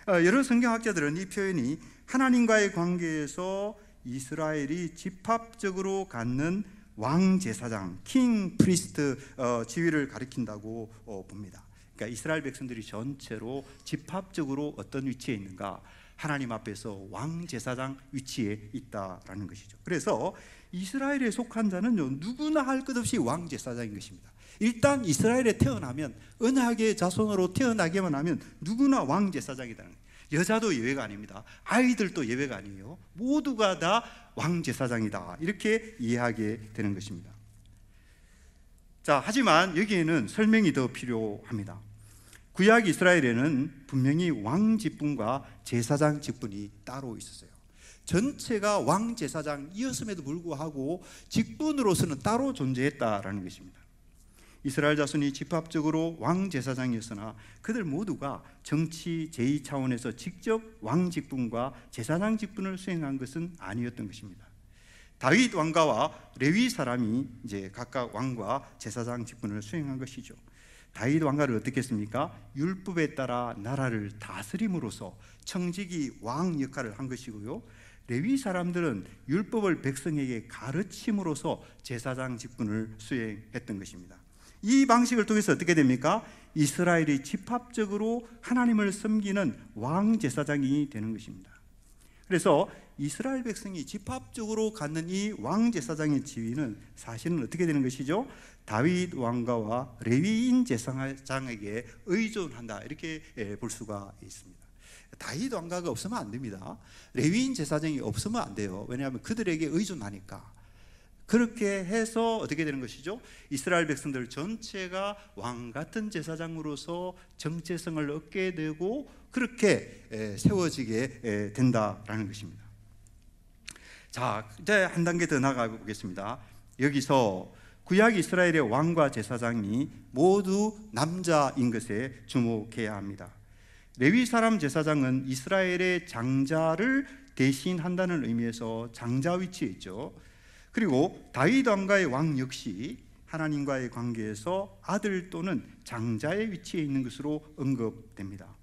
여러 성경학자들은 이 표현이 하나님과의 관계에서 이스라엘이 집합적으로 갖는 왕 제사장, 킹 프리스트 지위를 가리킨다고 봅니다. 그러니까 이스라엘 백성들이 전체로 집합적으로 어떤 위치에 있는가? 하나님 앞에서 왕 제사장 위치에 있다라는 것이죠. 그래서 이스라엘에 속한 자는요, 누구나 할 것 없이 왕 제사장인 것입니다. 일단 이스라엘에 태어나면, 언약의 자손으로 태어나기만 하면 누구나 왕 제사장이라는 거예요. 여자도 예외가 아닙니다. 아이들도 예외가 아니에요. 모두가 다 왕 제사장이다, 이렇게 이해하게 되는 것입니다. 자, 하지만 여기에는 설명이 더 필요합니다. 구약 이스라엘에는 분명히 왕 직분과 제사장 직분이 따로 있었어요. 전체가 왕 제사장이었음에도 불구하고 직분으로서는 따로 존재했다라는 것입니다. 이스라엘 자손이 집합적으로 왕 제사장이었으나 그들 모두가 정치 제2차원에서 직접 왕 직분과 제사장 직분을 수행한 것은 아니었던 것입니다. 다윗 왕가와 레위 사람이 이제 각각 왕과 제사장 직분을 수행한 것이죠. 다윗 왕가를 어떻게 했습니까? 율법에 따라 나라를 다스림으로써 청지기 왕 역할을 한 것이고요. 레위 사람들은 율법을 백성에게 가르침으로써 제사장 직분을 수행했던 것입니다. 이 방식을 통해서 어떻게 됩니까? 이스라엘이 집합적으로 하나님을 섬기는 왕 제사장이 되는 것입니다. 그래서 이스라엘 백성이 집합적으로 갖는 이 왕 제사장의 지위는 사실은 어떻게 되는 것이죠? 다윗 왕가와 레위인 제사장에게 의존한다, 이렇게 볼 수가 있습니다. 다윗 왕가가 없으면 안 됩니다. 레위인 제사장이 없으면 안 돼요. 왜냐하면 그들에게 의존하니까. 그렇게 해서 어떻게 되는 것이죠? 이스라엘 백성들 전체가 왕 같은 제사장으로서 정체성을 얻게 되고 그렇게 세워지게 된다라는 것입니다. 자, 이제 한 단계 더 나아가 보겠습니다. 여기서 구약 이스라엘의 왕과 제사장이 모두 남자인 것에 주목해야 합니다. 레위 사람 제사장은 이스라엘의 장자를 대신한다는 의미에서 장자 위치에 있죠. 그리고 다윗 왕가의 왕 역시 하나님과의 관계에서 아들 또는 장자의 위치에 있는 것으로 언급됩니다.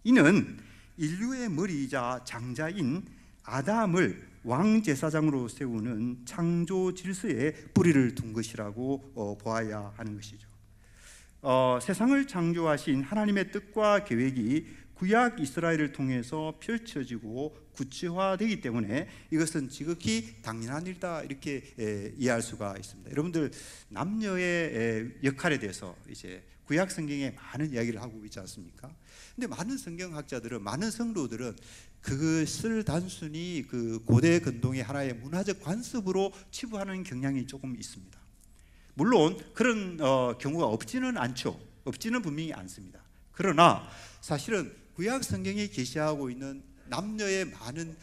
이는 인류의 머리이자 장자인 아담을 왕 제사장으로 세우는 창조 질서에 뿌리를 둔 것이라고 보아야 하는 것이죠. 세상을 창조하신 하나님의 뜻과 계획이 구약 이스라엘을 통해서 펼쳐지고 구체화되기 때문에 이것은 지극히 당연한 일이다, 이렇게 이해할 수가 있습니다. 여러분들 남녀의 역할에 대해서 이제 구약 성경에 많은 이야기를 하고 있지 않습니까? 근데 많은 성경학자들은, 많은 성도들은 그것을 단순히 그 고대 근동의 하나의 문화적 관습으로 치부하는 경향이 조금 있습니다. 물론 그런 경우가 없지는 않죠. 없지는 분명히 않습니다. 그러나 사실은 구약 성경에 계시하고 있는 남녀의 많은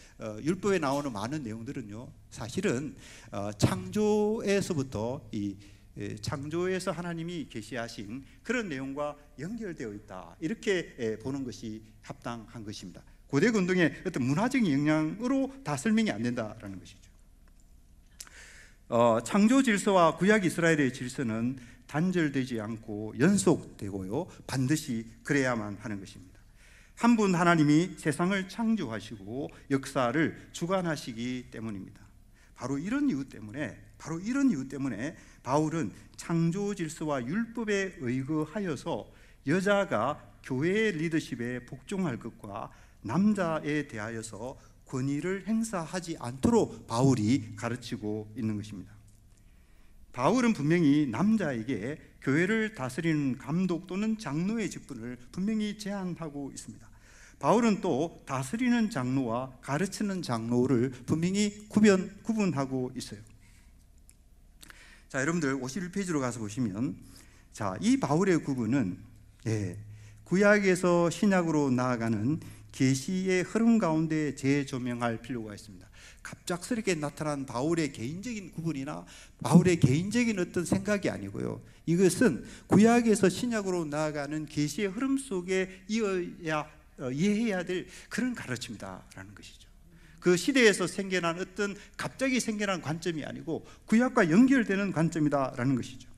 율법에 나오는 많은 내용들은요, 사실은 창조에서부터 창조에서 하나님이 계시하신 그런 내용과 연결되어 있다, 이렇게 보는 것이 합당한 것입니다. 고대 근동의 어떤 문화적인 영향으로 다 설명이 안 된다라는 것이죠. 창조 질서와 구약 이스라엘의 질서는 단절되지 않고 연속되고요, 반드시 그래야만 하는 것입니다. 한 분 하나님이 세상을 창조하시고 역사를 주관하시기 때문입니다. 바로 이런 이유 때문에 바울은 창조 질서와 율법에 의거하여서 여자가 교회의 리더십에 복종할 것과 남자에 대하여서 권위를 행사하지 않도록 바울이 가르치고 있는 것입니다. 바울은 분명히 남자에게 교회를 다스리는 감독 또는 장로의 직분을 분명히 제한하고 있습니다. 바울은 또 다스리는 장로와 가르치는 장로를 분명히 구분하고 있어요. 자, 여러분들 51페이지로 가서 보시면, 자, 이 바울의 구분은 구약에서 신약으로 나아가는 계시의 흐름 가운데 재조명할 필요가 있습니다. 갑작스럽게 나타난 바울의 개인적인 구분이나 바울의 개인적인 어떤 생각이 아니고요, 이것은 구약에서 신약으로 나아가는 계시의 흐름 속에 이해해야 될 그런 가르침이다라는 것이죠. 그 시대에서 생겨난 어떤 갑자기 생겨난 관점이 아니고 구약과 연결되는 관점이다라는 것이죠.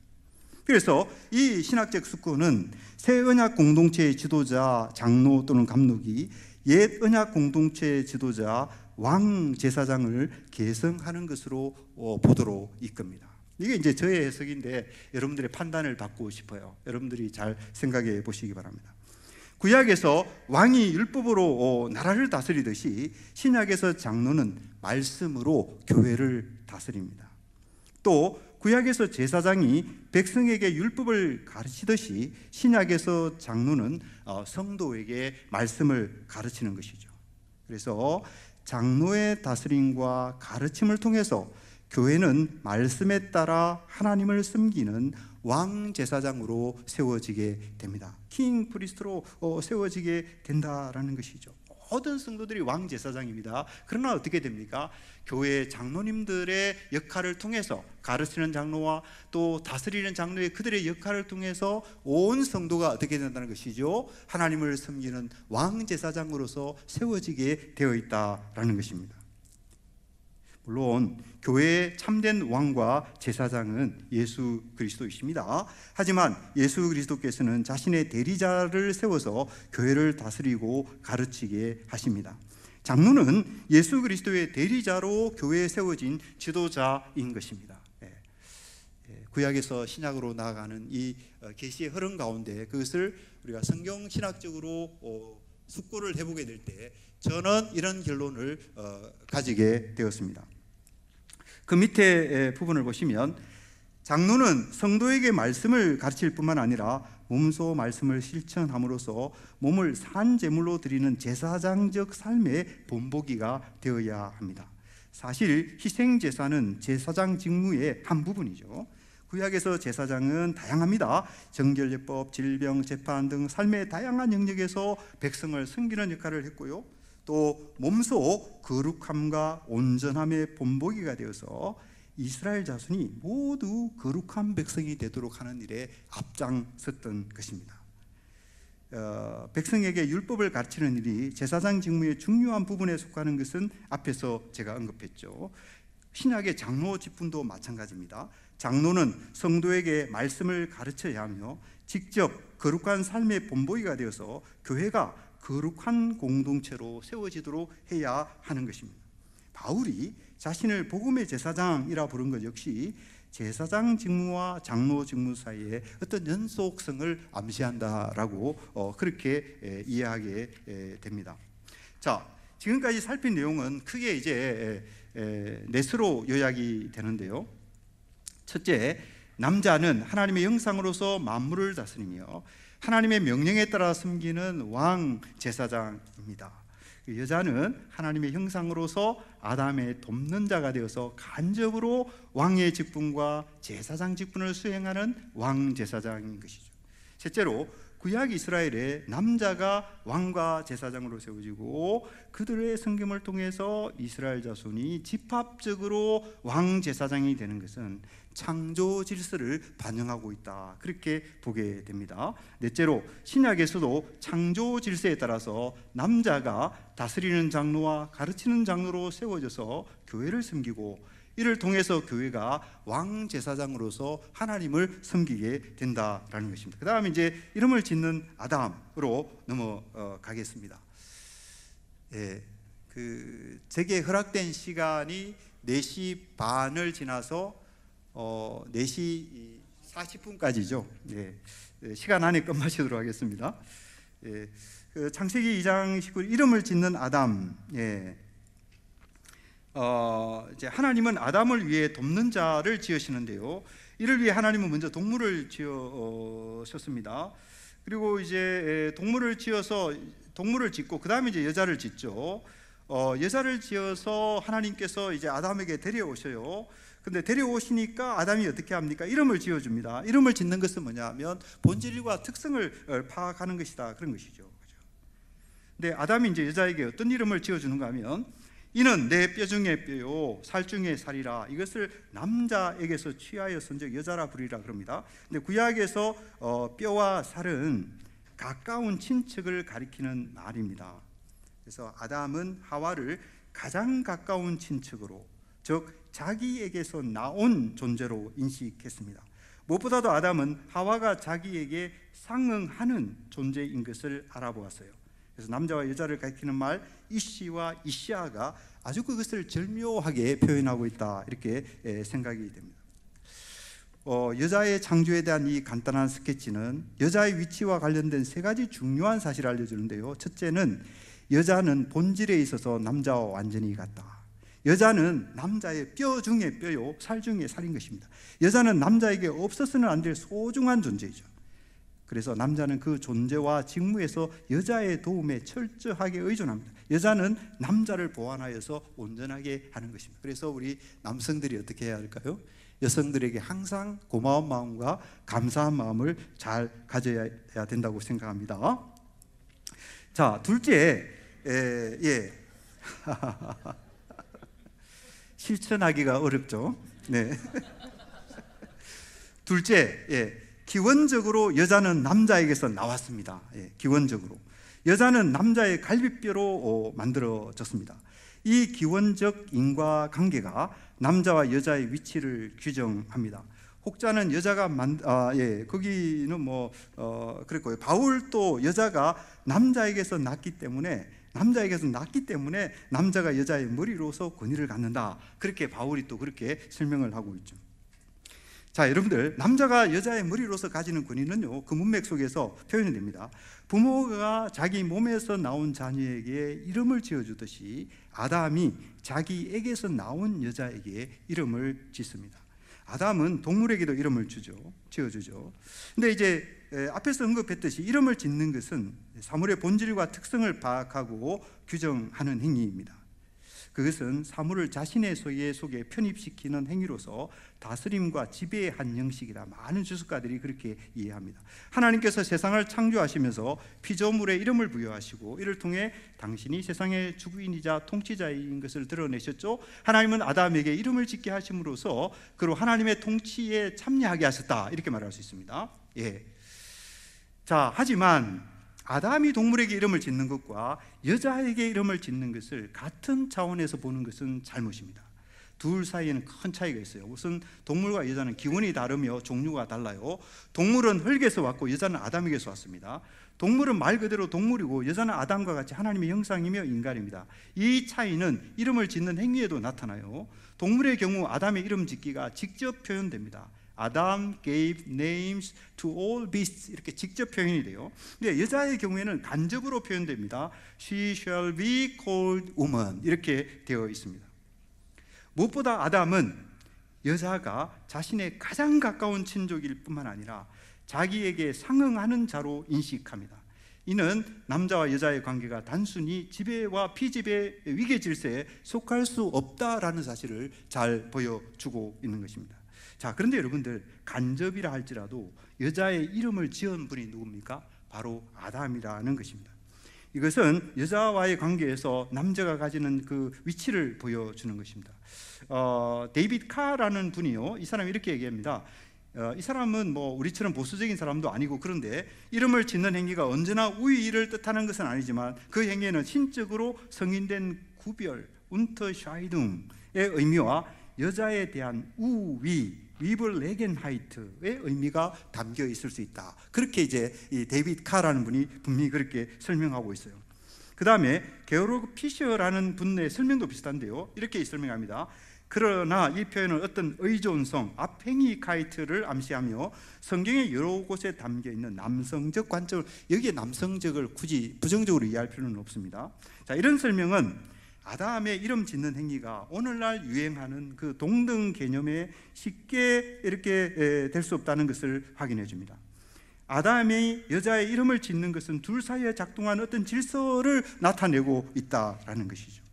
그래서 이 신학적 숙고는 새 언약 공동체의 지도자 장로 또는 감독이 옛 언약 공동체의 지도자 왕 제사장을 계승하는 것으로 보도록 이끕니다. 이게 이제 저의 해석인데 여러분들의 판단을 받고 싶어요. 여러분들이 잘 생각해 보시기 바랍니다. 구약에서 왕이 율법으로 나라를 다스리듯이 신약에서 장로는 말씀으로 교회를 다스립니다. 또 구약에서 제사장이 백성에게 율법을 가르치듯이 신약에서 장로는 성도에게 말씀을 가르치는 것이죠. 그래서 장로의 다스림과 가르침을 통해서 교회는 말씀에 따라 하나님을 섬기는 왕 제사장으로 세워지게 됩니다. 킹 프리스트로 세워지게 된다라는 것이죠. 모든 성도들이 왕 제사장입니다. 그러나 어떻게 됩니까? 교회 장로님들의 역할을 통해서 가르치는 장로와 또 다스리는 장로의 그들의 역할을 통해서 온 성도가 어떻게 된다는 것이죠? 하나님을 섬기는 왕 제사장으로서 세워지게 되어 있다라는 것입니다. 물론 교회의 참된 왕과 제사장은 예수 그리스도이십니다. 하지만 예수 그리스도께서는 자신의 대리자를 세워서 교회를 다스리고 가르치게 하십니다. 장로는 예수 그리스도의 대리자로 교회에 세워진 지도자인 것입니다. 구약에서 신약으로 나아가는 이 계시의 흐름 가운데 그것을 우리가 성경 신학적으로 숙고를 해보게 될 때 저는 이런 결론을 가지게 되었습니다. 그 밑에 부분을 보시면 장로는 성도에게 말씀을 가르칠 뿐만 아니라 몸소 말씀을 실천함으로써 몸을 산제물로 드리는 제사장적 삶의 본보기가 되어야 합니다. 사실 희생제사는 제사장 직무의 한 부분이죠. 구약에서 제사장은 다양합니다. 정결예법, 질병, 재판 등 삶의 다양한 영역에서 백성을 섬기는 역할을 했고요, 또 몸소 거룩함과 온전함의 본보기가 되어서 이스라엘 자손이 모두 거룩한 백성이 되도록 하는 일에 앞장섰던 것입니다. 백성에게 율법을 가르치는 일이 제사장 직무의 중요한 부분에 속하는 것은 앞에서 제가 언급했죠. 신약의 장로 직분도 마찬가지입니다. 장로는 성도에게 말씀을 가르쳐야 하며 직접 거룩한 삶의 본보기가 되어서 교회가 거룩한 공동체로 세워지도록 해야 하는 것입니다. 바울이 자신을 복음의 제사장이라 부른 것 역시 제사장 직무와 장로 직무 사이에 어떤 연속성을 암시한다라고 그렇게 이해하게 됩니다. 자, 지금까지 살핀 내용은 크게 이제 넷으로 요약이 되는데요. 첫째, 남자는 하나님의 형상으로서 만물을 다스리며 하나님의 명령에 따라 섬기는 왕 제사장입니다. 여자는 하나님의 형상으로서 아담의 돕는 자가 되어서 간접으로 왕의 직분과 제사장 직분을 수행하는 왕 제사장인 것이죠. 셋째로 구약 이스라엘의 남자가 왕과 제사장으로 세워지고 그들의 섬김을 통해서 이스라엘 자손이 집합적으로 왕 제사장이 되는 것은 창조 질서를 반영하고 있다, 그렇게 보게 됩니다. 넷째로 신약에서도 창조 질서에 따라서 남자가 다스리는 장로와 가르치는 장로로 세워져서 교회를 섬기고 이를 통해서 교회가 왕 제사장으로서 하나님을 섬기게 된다라는 것입니다. 그 다음에 이제 이름을 짓는 아담으로 넘어가겠습니다. 제게 허락된 시간이 4시 반을 지나서 4시 40분까지죠. 시간 안에 끝마치도록 하겠습니다. 창세기 2장 19절 이름을 짓는 아담. 이제 하나님은 아담을 위해 돕는 자를 지으시는데요. 이를 위해 하나님은 먼저 동물을 지으셨습니다. 그리고 이제 동물을 지어서 동물을 짓고 그 다음에 이제 여자를 짓죠. 여자를 지어서 하나님께서 이제 아담에게 데려오셔요. 근데 데려오시니까 아담이 어떻게 합니까? 이름을 지어줍니다. 이름을 짓는 것은 뭐냐면 본질과 특성을 파악하는 것이다, 그런 것이죠. 근데 아담이 이제 여자에게 어떤 이름을 지어주는가 하면, 이는 내 뼈 중에 뼈요 살 중에 살이라. 이것을 남자에게서 취하여 선적 여자라 부리라 그럽니다. 근데 구약에서 뼈와 살은 가까운 친척을 가리키는 말입니다. 그래서 아담은 하와를 가장 가까운 친척으로, 즉 자기에게서 나온 존재로 인식했습니다. 무엇보다도 아담은 하와가 자기에게 상응하는 존재인 것을 알아보았어요. 그래서 남자와 여자를 가리키는 말 이시와 이시아가 아주 그것을 절묘하게 표현하고 있다, 이렇게 생각이 됩니다. 여자의 창조에 대한 이 간단한 스케치는 여자의 위치와 관련된 세 가지 중요한 사실을 알려주는데요. 첫째는 여자는 본질에 있어서 남자와 완전히 같다. 여자는 남자의 뼈 중에 뼈요 살 중에 살인 것입니다. 여자는 남자에게 없어서는 안 될 소중한 존재이죠. 그래서 남자는 그 존재와 직무에서 여자의 도움에 철저하게 의존합니다. 여자는 남자를 보완하여서 온전하게 하는 것입니다. 그래서 우리 남성들이 어떻게 해야 할까요? 여성들에게 항상 고마운 마음과 감사한 마음을 잘 가져야 된다고 생각합니다. 자, 둘째, 실천하기가 어렵죠. 네. 둘째, 기원적으로 여자는 남자에게서 나왔습니다. 기원적으로 여자는 남자의 갈비뼈로 만들어졌습니다. 이 기원적 인과관계가 남자와 여자의 위치를 규정합니다. 혹자는 여자가 거기는 그랬고요. 바울도 여자가 남자에게서 났기 때문에 남자가 여자의 머리로서 권위를 갖는다, 그렇게 바울이 또 그렇게 설명을 하고 있죠. 자, 여러분들, 남자가 여자의 머리로서 가지는 권위는요, 그 문맥 속에서 표현이 됩니다. 부모가 자기 몸에서 나온 자녀에게 이름을 지어주듯이 아담이 자기에게서 나온 여자에게 이름을 짓습니다. 아담은 동물에게도 이름을 지어주죠. 근데 이제 앞에서 언급했듯이 이름을 짓는 것은 사물의 본질과 특성을 파악하고 규정하는 행위입니다. 그것은 사물을 자신의 소유의 속에 편입시키는 행위로서 다스림과 지배한 형식이다. 많은 주석가들이 그렇게 이해합니다. 하나님께서 세상을 창조하시면서 피조물에 이름을 부여하시고 이를 통해 당신이 세상의 주인이자 통치자인 것을 드러내셨죠. 하나님은 아담에게 이름을 짓게 하심으로써 그로 하나님의 통치에 참여하게 하셨다, 이렇게 말할 수 있습니다. 자, 하지만 아담이 동물에게 이름을 짓는 것과 여자에게 이름을 짓는 것을 같은 차원에서 보는 것은 잘못입니다. 둘 사이에는 큰 차이가 있어요. 우선 동물과 여자는 기원이 다르며 종류가 달라요. 동물은 흙에서 왔고 여자는 아담에게서 왔습니다. 동물은 말 그대로 동물이고 여자는 아담과 같이 하나님의 형상이며 인간입니다. 이 차이는 이름을 짓는 행위에도 나타나요. 동물의 경우 아담의 이름 짓기가 직접 표현됩니다. Adam gave names to all beasts, 이렇게 직접 표현이 돼요. 근데 여자의 경우에는 간접으로 표현됩니다. She shall be called woman, 이렇게 되어 있습니다. 무엇보다 아담은 여자가 자신의 가장 가까운 친족일 뿐만 아니라 자기에게 상응하는 자로 인식합니다. 이는 남자와 여자의 관계가 단순히 지배와 피지배 위계 질서에 속할 수 없다라는 사실을 잘 보여주고 있는 것입니다. 자, 그런데 여러분들, 간접이라 할지라도 여자의 이름을 지은 분이 누굽니까? 바로 아담이라는 것입니다. 이것은 여자와의 관계에서 남자가 가지는 그 위치를 보여주는 것입니다. 데이빗 카라는 분이요, 이 사람이 이렇게 얘기합니다. 이 사람은 우리처럼 보수적인 사람도 아니고, 그런데 이름을 짓는 행위가 언제나 우위를 뜻하는 것은 아니지만 그 행위에는 신적으로 성인된 구별, 운터샤이둥의 의미와 여자에 대한 우위, 위블레겐하이트의 의미가 담겨 있을 수 있다. 그렇게 이제 이 데이빗 카라는 분이 분명히 그렇게 설명하고 있어요. 그 다음에 게오르그 피셔라는 분의 설명도 비슷한데요, 이렇게 설명합니다. 그러나 이 표현은 어떤 의존성, 앞행위카이트를 암시하며 성경의 여러 곳에 담겨 있는 남성적 관점을, 여기에 남성적을 굳이 부정적으로 이해할 필요는 없습니다. 자, 이런 설명은 아담의 이름 짓는 행위가 오늘날 유행하는 그 동등 개념에 쉽게 이렇게 될 수 없다는 것을 확인해 줍니다. 아담이 여자의 이름을 짓는 것은 둘 사이에 작동한 어떤 질서를 나타내고 있다라는 것이죠.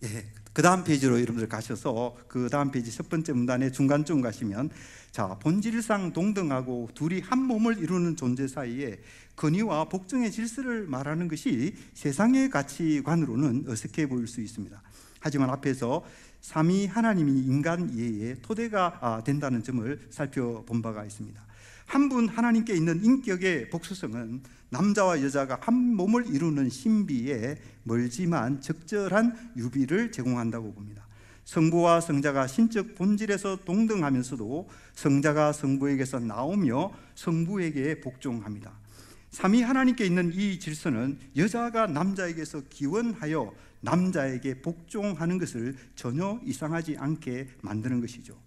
예, 그 다음 페이지로 여러분들 가셔서 그 다음 페이지 첫 번째 문단의 중간쯤 가시면, 자, 본질상 동등하고 둘이 한 몸을 이루는 존재 사이에 권위와 복종의 질서를 말하는 것이 세상의 가치관으로는 어색해 보일 수 있습니다. 하지만 앞에서 삼위 하나님이 인간 이해의 토대가 된다는 점을 살펴본 바가 있습니다. 한 분 하나님께 있는 인격의 복수성은 남자와 여자가 한 몸을 이루는 신비에 멀지만 적절한 유비를 제공한다고 봅니다. 성부와 성자가 신적 본질에서 동등하면서도 성자가 성부에게서 나오며 성부에게 복종합니다. 삼위 하나님께 있는 이 질서는 여자가 남자에게서 기원하여 남자에게 복종하는 것을 전혀 이상하지 않게 만드는 것이죠.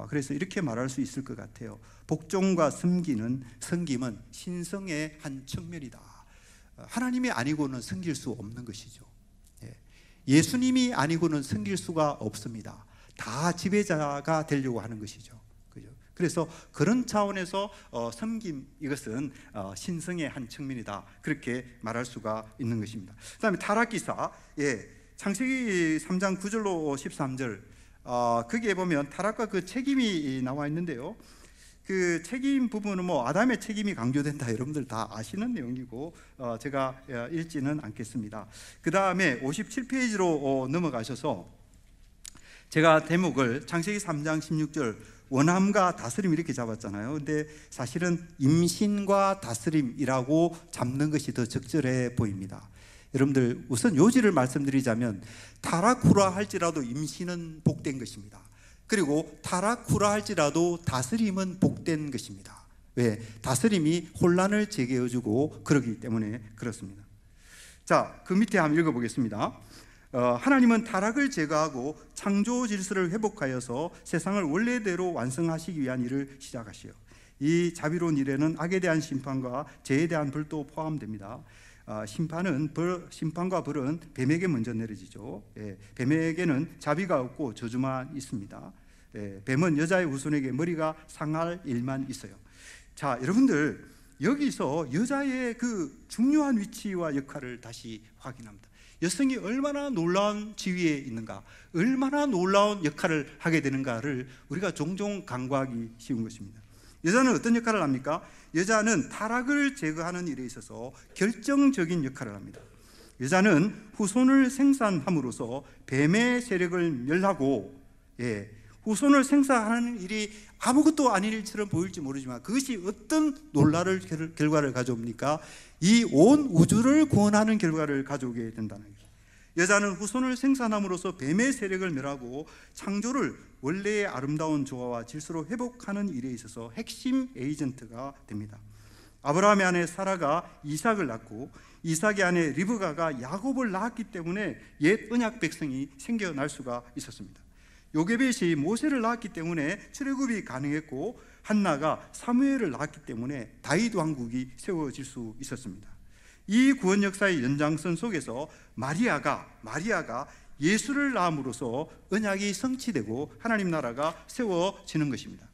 그래서 이렇게 말할 수 있을 것 같아요. 복종과 섬김은 신성의 한 측면이다. 하나님이 아니고는 섬길 수 없는 것이죠. 예수님이 아니고는 섬길 수가 없습니다. 다 지배자가 되려고 하는 것이죠. 그래서 그런 차원에서 섬김, 이것은 신성의 한 측면이다, 그렇게 말할 수가 있는 것입니다. 그 다음에 타락기사, 창세기 3장 9절로 13절, 거기에 보면 타락과 그 책임이 나와 있는데요, 그 책임 부분은 아담의 책임이 강조된다, 여러분들 다 아시는 내용이고 제가 읽지는 않겠습니다. 그 다음에 57페이지로 넘어가셔서 제가 대목을 창세기 3장 16절 원함과 다스림 이렇게 잡았잖아요. 근데 사실은 임신과 다스림이라고 잡는 것이 더 적절해 보입니다. 여러분들, 우선 요지를 말씀드리자면 타락 후라 할지라도 임신은 복된 것입니다. 그리고 타락 후라 할지라도 다스림은 복된 것입니다. 왜? 다스림이 혼란을 제거해주고 그러기 때문에 그렇습니다. 자, 그 밑에 한번 읽어보겠습니다. 하나님은 타락을 제거하고 창조 질서를 회복하여서 세상을 원래대로 완성하시기 위한 일을 시작하시오. 이 자비로운 일에는 악에 대한 심판과 죄에 대한 벌도 포함됩니다. 심판과 벌은 뱀에게 먼저 내려지죠. 뱀에게는 자비가 없고 저주만 있습니다. 뱀은 여자의 후손에게 머리가 상할 일만 있어요. 자, 여러분들, 여기서 여자의 그 중요한 위치와 역할을 다시 확인합니다. 여성이 얼마나 놀라운 지위에 있는가, 얼마나 놀라운 역할을 하게 되는가를 우리가 종종 간과하기 쉬운 것입니다. 여자는 어떤 역할을 합니까? 여자는 타락을 제거하는 일에 있어서 결정적인 역할을 합니다. 여자는 후손을 생산함으로써 뱀의 세력을 멸하고, 후손을 생산하는 일이 아무것도 아닌 일처럼 보일지 모르지만 그것이 어떤 놀라운 결과를 가져옵니까? 이 온 우주를 구원하는 결과를 가져오게 된다는 거죠. 여자는 후손을 생산함으로써 뱀의 세력을 멸하고 창조를 원래의 아름다운 조화와 질서로 회복하는 일에 있어서 핵심 에이전트가 됩니다. 아브라함의 아내 사라가 이삭을 낳고 이삭의 아내 리브가가 야곱을 낳았기 때문에 옛 언약 백성이 생겨날 수가 있었습니다. 요게벳이 모세를 낳았기 때문에 출애굽이 가능했고 한나가 사무엘을 낳았기 때문에 다윗 왕국이 세워질 수 있었습니다. 이 구원 역사의 연장선 속에서 마리아가 예수를 낳음으로써 언약이 성취되고 하나님 나라가 세워지는 것입니다.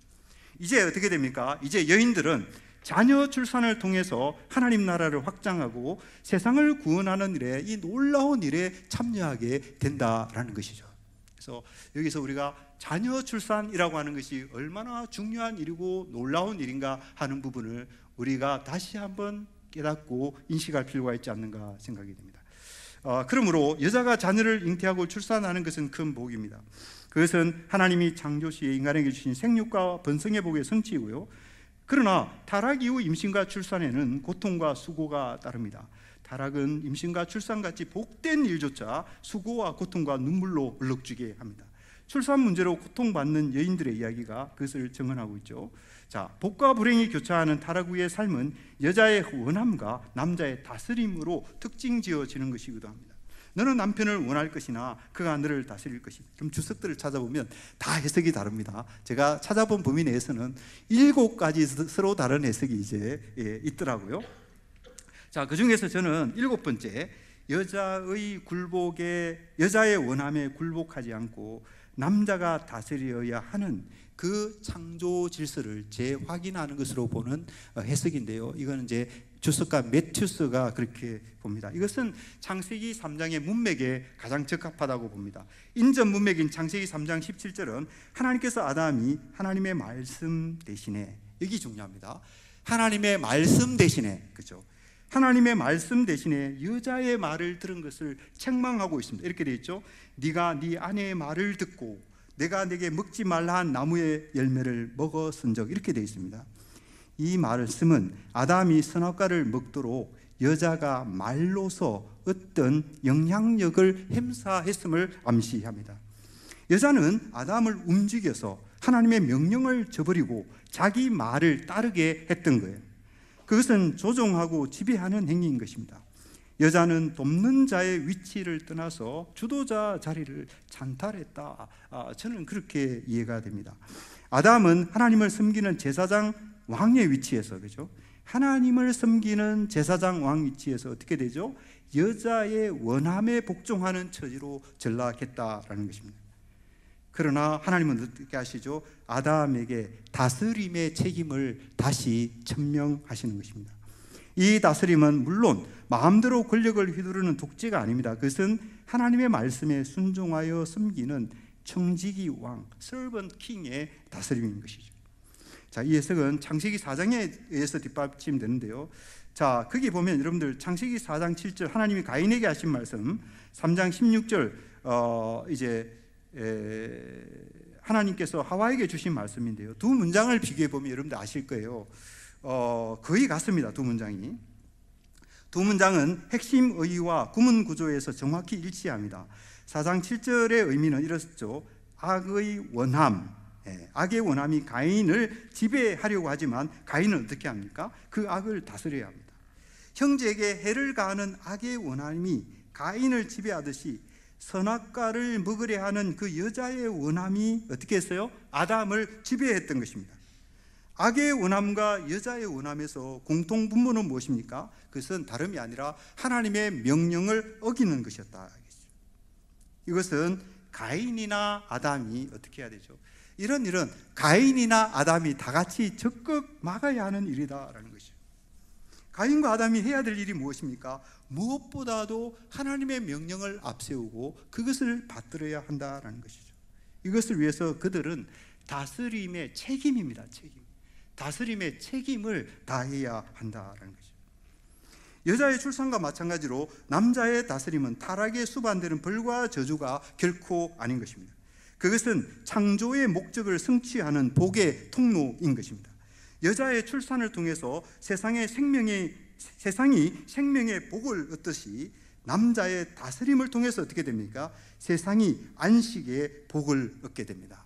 이제 어떻게 됩니까? 이제 여인들은 자녀 출산을 통해서 하나님 나라를 확장하고 세상을 구원하는 일에, 이 놀라운 일에 참여하게 된다라는 것이죠. 그래서 여기서 우리가 자녀 출산이라고 하는 것이 얼마나 중요한 일이고 놀라운 일인가 하는 부분을 우리가 다시 한번 깨닫고 인식할 필요가 있지 않는가 생각이 됩니다. 그러므로 여자가 자녀를 잉태하고 출산하는 것은 큰 복입니다. 그것은 하나님이 창조 시에 인간에게 주신 생육과 번성의 복의 성취이고요. 그러나 타락 이후 임신과 출산에는 고통과 수고가 따릅니다. 타락은 임신과 출산같이 복된 일조차 수고와 고통과 눈물로 얼룩지게 합니다. 출산 문제로 고통받는 여인들의 이야기가 그것을 증언하고 있죠. 자, 복과 불행이 교차하는 타락 후의 삶은 여자의 원함과 남자의 다스림으로 특징 지어지는 것이기도 합니다. 너는 남편을 원할 것이나 그가 너를 다스릴 것이다. 그럼 주석들을 찾아보면 다 해석이 다릅니다. 제가 찾아본 범위 내에서는 7가지 서로 다른 해석이 이제 있더라고요. 자, 그 중에서 저는 7번째, 여자의 원함에 굴복하지 않고 남자가 다스려야 하는 그 창조 질서를 재확인하는 것으로 보는 해석인데요. 이거는 이제 주석가 매튜스가 그렇게 봅니다. 이것은 창세기 3장의 문맥에 가장 적합하다고 봅니다. 인전 문맥인 창세기 3장 17절은 하나님께서 아담이 하나님의 말씀 대신에, 여기 중요합니다. 하나님의 말씀 대신에, 그죠? 하나님의 말씀 대신에 여자의 말을 들은 것을 책망하고 있습니다. 이렇게 되어 있죠. 네가 네 아내의 말을 듣고 내가 내게 먹지 말라 한 나무의 열매를 먹었은즉, 이렇게 되어 있습니다. 이 말씀은 아담이 선악과를 먹도록 여자가 말로서 어떤 영향력을 행사했음을 암시합니다. 여자는 아담을 움직여서 하나님의 명령을 저버리고 자기 말을 따르게 했던 거예요. 그것은 조종하고 지배하는 행위인 것입니다. 여자는 돕는 자의 위치를 떠나서 주도자 자리를 찬탈했다. 저는 그렇게 이해가 됩니다. 아담은 하나님을 섬기는 제사장 왕의 위치에서, 그죠? 하나님을 섬기는 제사장 왕 위치에서 어떻게 되죠? 여자의 원함에 복종하는 처지로 전락했다라는 것입니다. 그러나 하나님은 어떻게 하시죠? 아담에게 다스림의 책임을 다시 천명하시는 것입니다. 이 다스림은 물론 마음대로 권력을 휘두르는 독재가 아닙니다. 그것은 하나님의 말씀에 순종하여 섬기는 청지기 왕, servant king의 다스림인 것이죠. 자, 이 해석은 창세기 4장에 의해서 뒷받침되는데요. 자, 거기 보면 여러분들 창세기 4장 7절 하나님이 가인에게 하신 말씀, 3장 16절 하나님께서 하와에게 주신 말씀인데요. 두 문장을 비교해 보면 여러분들 아실 거예요. 거의 같습니다. 두 문장이. 두 문장은 핵심 의의와 구문 구조에서 정확히 일치합니다. 4장 7절의 의미는 이렇죠. 악의 원함, 악의 원함이 가인을 지배하려고 하지만 가인은 어떻게 합니까? 그 악을 다스려야 합니다. 형제에게 해를 가하는 악의 원함이 가인을 지배하듯이 선악과를 먹으려 하는 그 여자의 원함이 어떻게 했어요? 아담을 지배했던 것입니다. 악의 원함과 여자의 원함에서 공통분모는 무엇입니까? 그것은 다름이 아니라 하나님의 명령을 어기는 것이었다. 이것은 가인이나 아담이 어떻게 해야 되죠? 이런 일은 가인이나 아담이 다 같이 적극 막아야 하는 일이다라는 것이죠. 가인과 아담이 해야 될 일이 무엇입니까? 무엇보다도 하나님의 명령을 앞세우고 그것을 받들어야 한다라는 것이죠. 이것을 위해서 그들은 다스림의 책임입니다. 책임. 다스림의 책임을 다해야 한다라는 것이죠. 여자의 출산과 마찬가지로 남자의 다스림은 타락에 수반되는 벌과 저주가 결코 아닌 것입니다. 그것은 창조의 목적을 성취하는 복의 통로인 것입니다. 여자의 출산을 통해서 세상이 생명의 복을 얻듯이 남자의 다스림을 통해서 어떻게 됩니까? 세상이 안식의 복을 얻게 됩니다.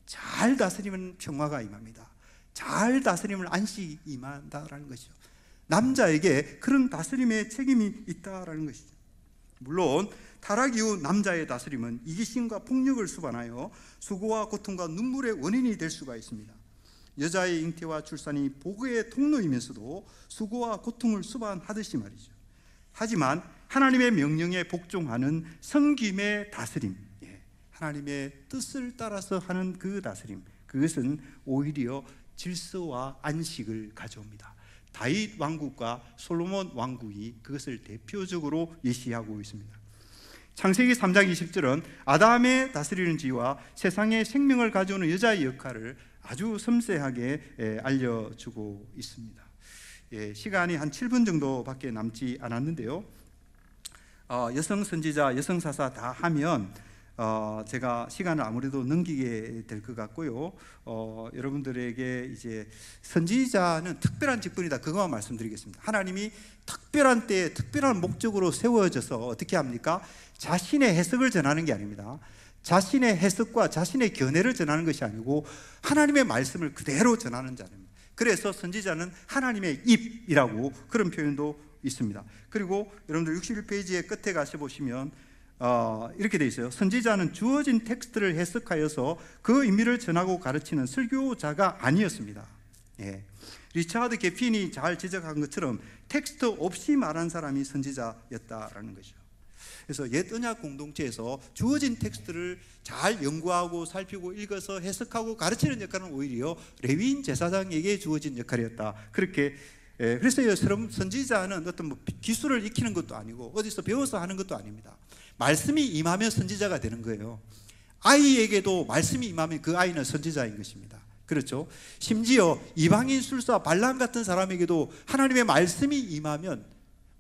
잘 다스리면 평화가 임합니다. 잘 다스림을 안식이 임한다라는 것이죠. 남자에게 그런 다스림의 책임이 있다라는 것이죠. 물론 타락 이후 남자의 다스림은 이기심과 폭력을 수반하여 수고와 고통과 눈물의 원인이 될 수가 있습니다. 여자의 잉태와 출산이 복의 통로이면서도 수고와 고통을 수반하듯이 말이죠. 하지만 하나님의 명령에 복종하는 섬김의 다스림, 하나님의 뜻을 따라서 하는 그 다스림, 그것은 오히려 질서와 안식을 가져옵니다. 다윗 왕국과 솔로몬 왕국이 그것을 대표적으로 예시하고 있습니다. 창세기 3장 20절은 아담의 다스리는 지와 세상에 생명을 가져오는 여자의 역할을 아주 섬세하게 알려주고 있습니다. 시간이 한 7분 정도밖에 남지 않았는데요. 여성 선지자, 여성 사사 다 하면 제가 시간을 아무래도 넘기게 될 것 같고요. 여러분들에게 이제 선지자는 특별한 직분이다, 그것만 말씀드리겠습니다. 하나님이 특별한 때에 특별한 목적으로 세워져서 어떻게 합니까? 자신의 해석을 전하는 게 아닙니다. 자신의 해석과 자신의 견해를 전하는 것이 아니고 하나님의 말씀을 그대로 전하는 자입니다. 그래서 선지자는 하나님의 입이라고 그런 표현도 있습니다. 그리고 여러분들 61페이지의 끝에 가서 보시면 이렇게 돼 있어요. 선지자는 주어진 텍스트를 해석하여서 그 의미를 전하고 가르치는 설교자가 아니었습니다. 리차드 게핀이 잘 지적한 것처럼 텍스트 없이 말한 사람이 선지자였다라는 것이죠. 그래서 옛 언약 공동체에서 주어진 텍스트를 잘 연구하고 살피고 읽어서 해석하고 가르치는 역할은 오히려 레위인 제사장에게 주어진 역할이었다. 그렇게 그래서 선지자는 어떤 뭐 기술을 익히는 것도 아니고 어디서 배워서 하는 것도 아닙니다. 말씀이 임하면 선지자가 되는 거예요. 아이에게도 말씀이 임하면 그 아이는 선지자인 것입니다. 그렇죠? 심지어 이방인 술사 발람 같은 사람에게도 하나님의 말씀이 임하면,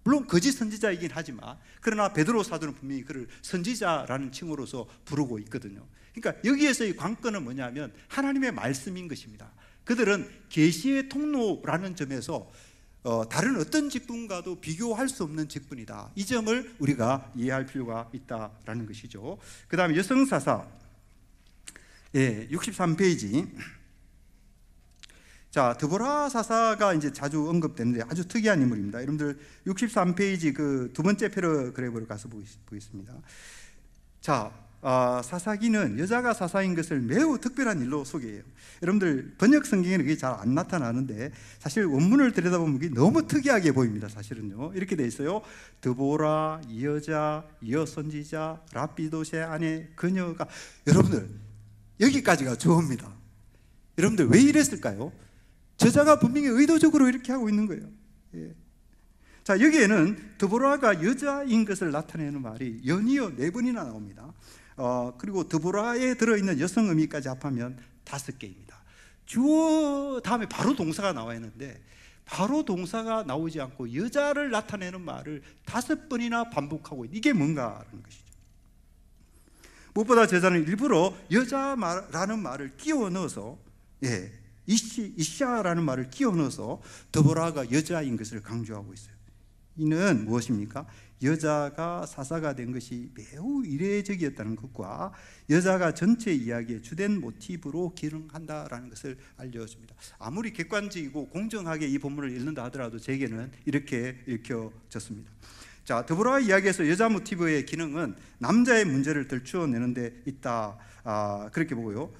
물론 거짓 선지자이긴 하지만, 그러나 베드로 사도는 분명히 그를 선지자라는 칭호로서 부르고 있거든요. 그러니까 여기에서의 관건은 뭐냐면 하나님의 말씀인 것입니다. 그들은 계시의 통로라는 점에서 다른 어떤 직분과도 비교할 수 없는 직분이다. 이 점을 우리가 이해할 필요가 있다라는 것이죠. 그 다음에 여성사사 63페이지. 자, 드보라 사사가 이제 자주 언급되는데 아주 특이한 인물입니다. 여러분들 63페이지 그 두 번째 패러그래프를 가서 보겠습니다. 자, 사사기는 여자가 사사인 것을 매우 특별한 일로 소개해요. 여러분들 번역 성경에는 그게 잘 안 나타나는데 사실 원문을 들여다보면 그게 너무 특이하게 보입니다. 사실은요, 이렇게 돼 있어요. 드보라, 여자, 여선지자, 랍비도세 아내 그녀가. 여러분들 여기까지가 좋습니다. 여러분들 왜 이랬을까요? 저자가 분명히 의도적으로 이렇게 하고 있는 거예요. 예. 자, 여기에는 드보라가 여자인 것을 나타내는 말이 연이어 4번이나 나옵니다. 그리고 드보라에 들어있는 여성 의미까지 합하면 5개입니다. 주어 다음에 바로 동사가 나와 있는데 바로 동사가 나오지 않고 여자를 나타내는 말을 5번이나 반복하고 있는, 이게 뭔가라는 것이죠. 무엇보다 저자는 일부러 여자라는 말을 끼워 넣어서, 이샤라는 말을 끼워 넣어서 드보라가 여자인 것을 강조하고 있어요. 이는 무엇입니까? 여자가 사사가 된 것이 매우 이례적이었다는 것과 여자가 전체 이야기의 주된 모티브로 기능한다라는 것을 알려줍니다. 아무리 객관적이고 공정하게 이 본문을 읽는다 하더라도 제게는 이렇게 읽혀졌습니다. 자, 드보라 이야기에서 여자 모티브의 기능은 남자의 문제를 들추어내는 데 있다, 그렇게 보고요.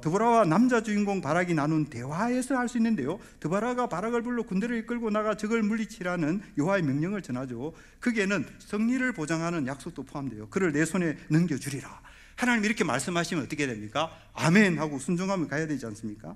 드보라와 남자 주인공 바락이 나눈 대화에서 할 수 있는데요, 드보라가 바락을 불러 군대를 이끌고 나가 적을 물리치라는 여호와의 명령을 전하죠. 거기에는 승리를 보장하는 약속도 포함돼요. 그를 내 손에 넘겨주리라. 하나님 이렇게 말씀하시면 어떻게 됩니까? 아멘 하고 순종하면 가야 되지 않습니까?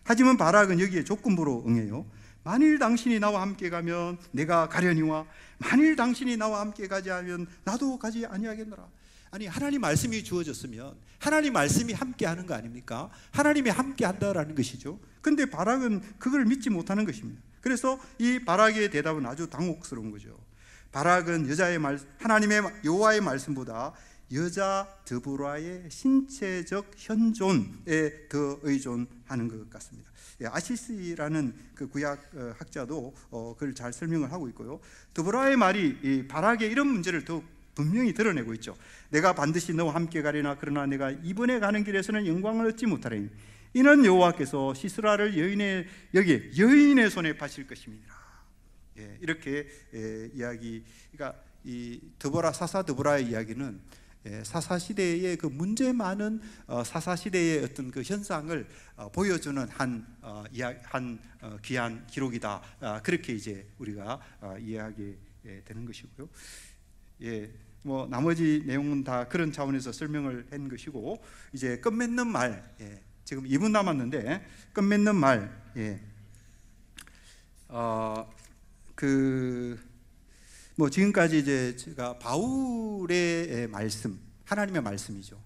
하지만 바락은 여기에 조건부로 응해요. 만일 당신이 나와 함께 가면 내가 가려니와 만일 당신이 나와 함께 가지 않으면 나도 가지 아니하겠노라. 아니, 하나님 말씀이 주어졌으면 하나님 말씀이 함께 하는 거 아닙니까? 하나님이 함께 한다라는 것이죠. 근데 바락은 그걸 믿지 못하는 것입니다. 그래서 이 바락의 대답은 아주 당혹스러운 거죠. 바락은 하나님의 여호와의 말씀보다 여자 드보라의 신체적 현존에 더 의존하는 것 같습니다. 아시스라는 그 구약 학자도 그걸 잘 설명을 하고 있고요. 드보라의 말이 이 바락의 이런 문제를 더 분명히 드러내고 있죠. 내가 반드시 너와 함께 가리나 그러나 내가 이번에 가는 길에서는 영광을 얻지 못하리니 이는 여호와께서 시스라를 여인의 손에 파실 것입니다. 이렇게 이야기. 그러니까 이 사사 드보라의 이야기는 사사 시대의 그 문제 많은 사사 시대의 어떤 그 현상을 보여주는 한 귀한 기록이다. 그렇게 이제 우리가 이해하게 되는 것이고요. 뭐 나머지 내용은 다 그런 차원에서 설명을 한 것이고, 이제 끝맺는 말, 지금 2분 남았는데 끝맺는 말, 뭐 지금까지 이제 제가 바울의 말씀, 하나님의 말씀이죠.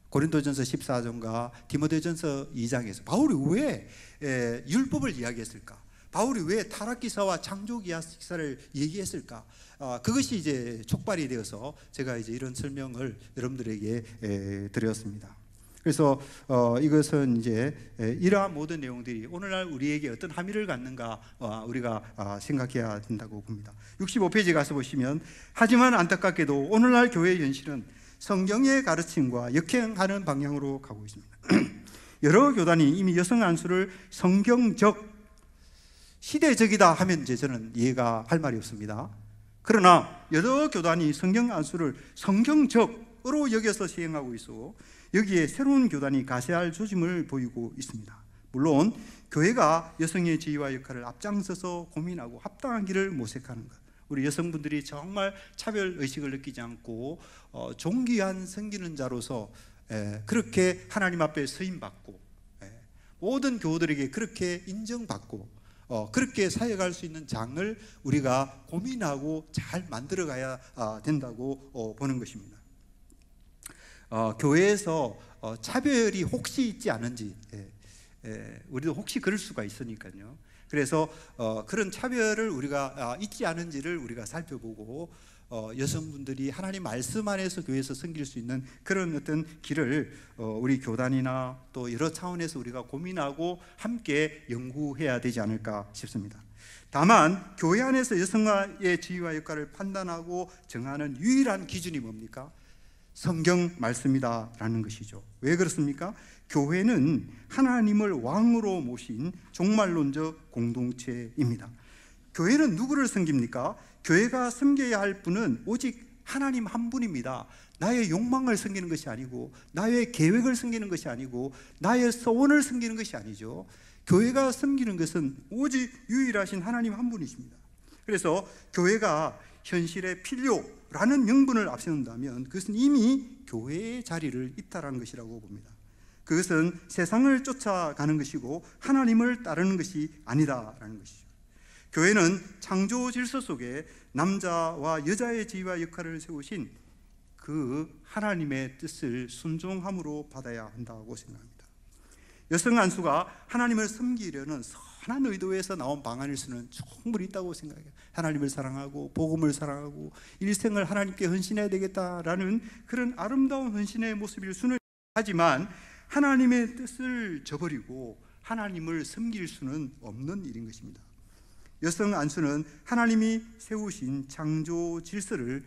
고린도전서 14장과 디모데전서 2장에서 바울이 왜 율법을 이야기했을까? 바울이 왜 타락기사와 창조기사를 얘기했을까? 그것이 이제 촉발이 되어서 제가 이제 이런 설명을 여러분들에게 드렸습니다. 그래서 이것은 이제 이러한 모든 내용들이 오늘날 우리에게 어떤 함의를 갖는가 우리가 생각해야 된다고 봅니다. 65페이지 가서 보시면, 하지만 안타깝게도 오늘날 교회의 현실은 성경의 가르침과 역행하는 방향으로 가고 있습니다. 여러 교단이 이미 여성 안수를 성경적, 시대적이다 하면 이제 저는 이해가 할 말이 없습니다. 그러나 여러 교단이 성경 안수를 성경적으로 여겨서 시행하고 있어 여기에 새로운 교단이 가세할 조짐을 보이고 있습니다. 물론 교회가 여성의 지위와 역할을 앞장서서 고민하고 합당한 길을 모색하는 것, 우리 여성분들이 정말 차별 의식을 느끼지 않고 존귀한 섬기는 자로서 그렇게 하나님 앞에 쓰임받고 모든 교우들에게 그렇게 인정받고 그렇게 사역할 수 있는 장을 우리가 고민하고 잘 만들어 가야 된다고 보는 것입니다. 교회에서 차별이 혹시 있지 않은지 우리도 혹시 그럴 수가 있으니까요. 그래서 그런 차별을 우리가 있지 않은지를 우리가 살펴보고 여성분들이 하나님 말씀 안에서 교회에서 섬길 수 있는 그런 어떤 길을 우리 교단이나 또 여러 차원에서 우리가 고민하고 함께 연구해야 되지 않을까 싶습니다. 다만 교회 안에서 여성의 지위와 역할을 판단하고 정하는 유일한 기준이 뭡니까? 성경 말씀이다라는 것이죠. 왜 그렇습니까? 교회는 하나님을 왕으로 모신 종말론적 공동체입니다. 교회는 누구를 섬깁니까? 교회가 섬겨야 할 분은 오직 하나님 한 분입니다. 나의 욕망을 섬기는 것이 아니고, 나의 계획을 섬기는 것이 아니고, 나의 소원을 섬기는 것이 아니죠. 교회가 섬기는 것은 오직 유일하신 하나님 한 분이십니다. 그래서 교회가 현실의 필요라는 명분을 앞세운다면 그것은 이미 교회의 자리를 이탈한 것이라고 봅니다. 그것은 세상을 쫓아가는 것이고 하나님을 따르는 것이 아니다라는 것이죠. 교회는 창조 질서 속에 남자와 여자의 지위와 역할을 세우신 그 하나님의 뜻을 순종함으로 받아야 한다고 생각합니다. 여성 안수가 하나님을 섬기려는 선한 의도에서 나온 방안일 수는 충분히 있다고 생각해요. 하나님을 사랑하고 복음을 사랑하고 일생을 하나님께 헌신해야 되겠다라는 그런 아름다운 헌신의 모습일 수는, 하지만 하나님의 뜻을 저버리고 하나님을 섬길 수는 없는 일인 것입니다. 여성 안수는 하나님이 세우신 창조 질서를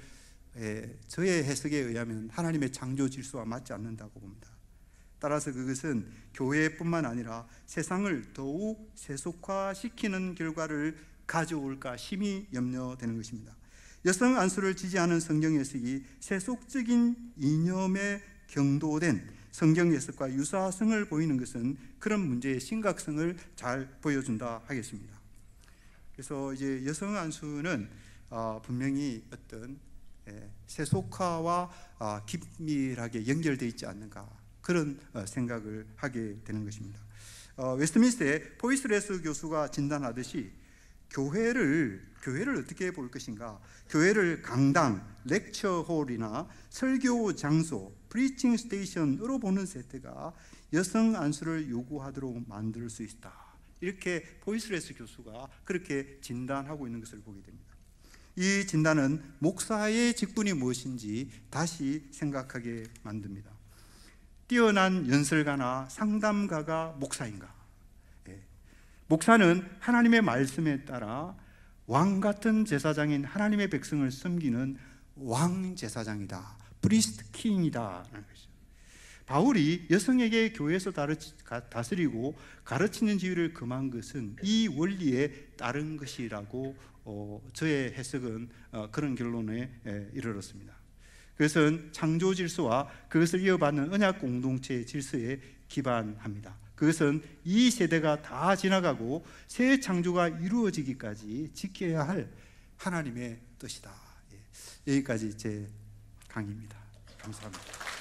저의 해석에 의하면 하나님의 창조 질서와 맞지 않는다고 봅니다. 따라서 그것은 교회뿐만 아니라 세상을 더욱 세속화시키는 결과를 가져올까 심히 염려되는 것입니다. 여성 안수를 지지하는 성경 해석이 세속적인 이념에 경도된 성경 해석과 유사성을 보이는 것은 그런 문제의 심각성을 잘 보여준다 하겠습니다. 그래서 이제 여성 안수는 분명히 어떤 세속화와 긴밀하게 연결되어 있지 않는가, 그런 생각을 하게 되는 것입니다. 웨스트민스터의 포이스레스 교수가 진단하듯이 교회를 어떻게 볼 것인가, 교회를 강당, 렉처홀이나 설교 장소, 프리칭 스테이션으로 보는 세태가 여성 안수를 요구하도록 만들 수 있다, 이렇게 포이스레스 교수가 그렇게 진단하고 있는 것을 보게 됩니다. 이 진단은 목사의 직분이 무엇인지 다시 생각하게 만듭니다. 뛰어난 연설가나 상담가가 목사인가? 목사는 하나님의 말씀에 따라 왕 같은 제사장인 하나님의 백성을 섬기는 왕 제사장이다, 프리스트 킹이다. 바울이 여성에게 교회에서 다스리고 가르치는 지위를 금한 것은 이 원리에 따른 것이라고 저의 해석은 그런 결론에 이르렀습니다. 그것은 창조 질서와 그것을 이어받는 언약 공동체의 질서에 기반합니다. 그것은 이 세대가 다 지나가고 새 창조가 이루어지기까지 지켜야 할 하나님의 뜻이다. 여기까지 제 강의입니다. 감사합니다.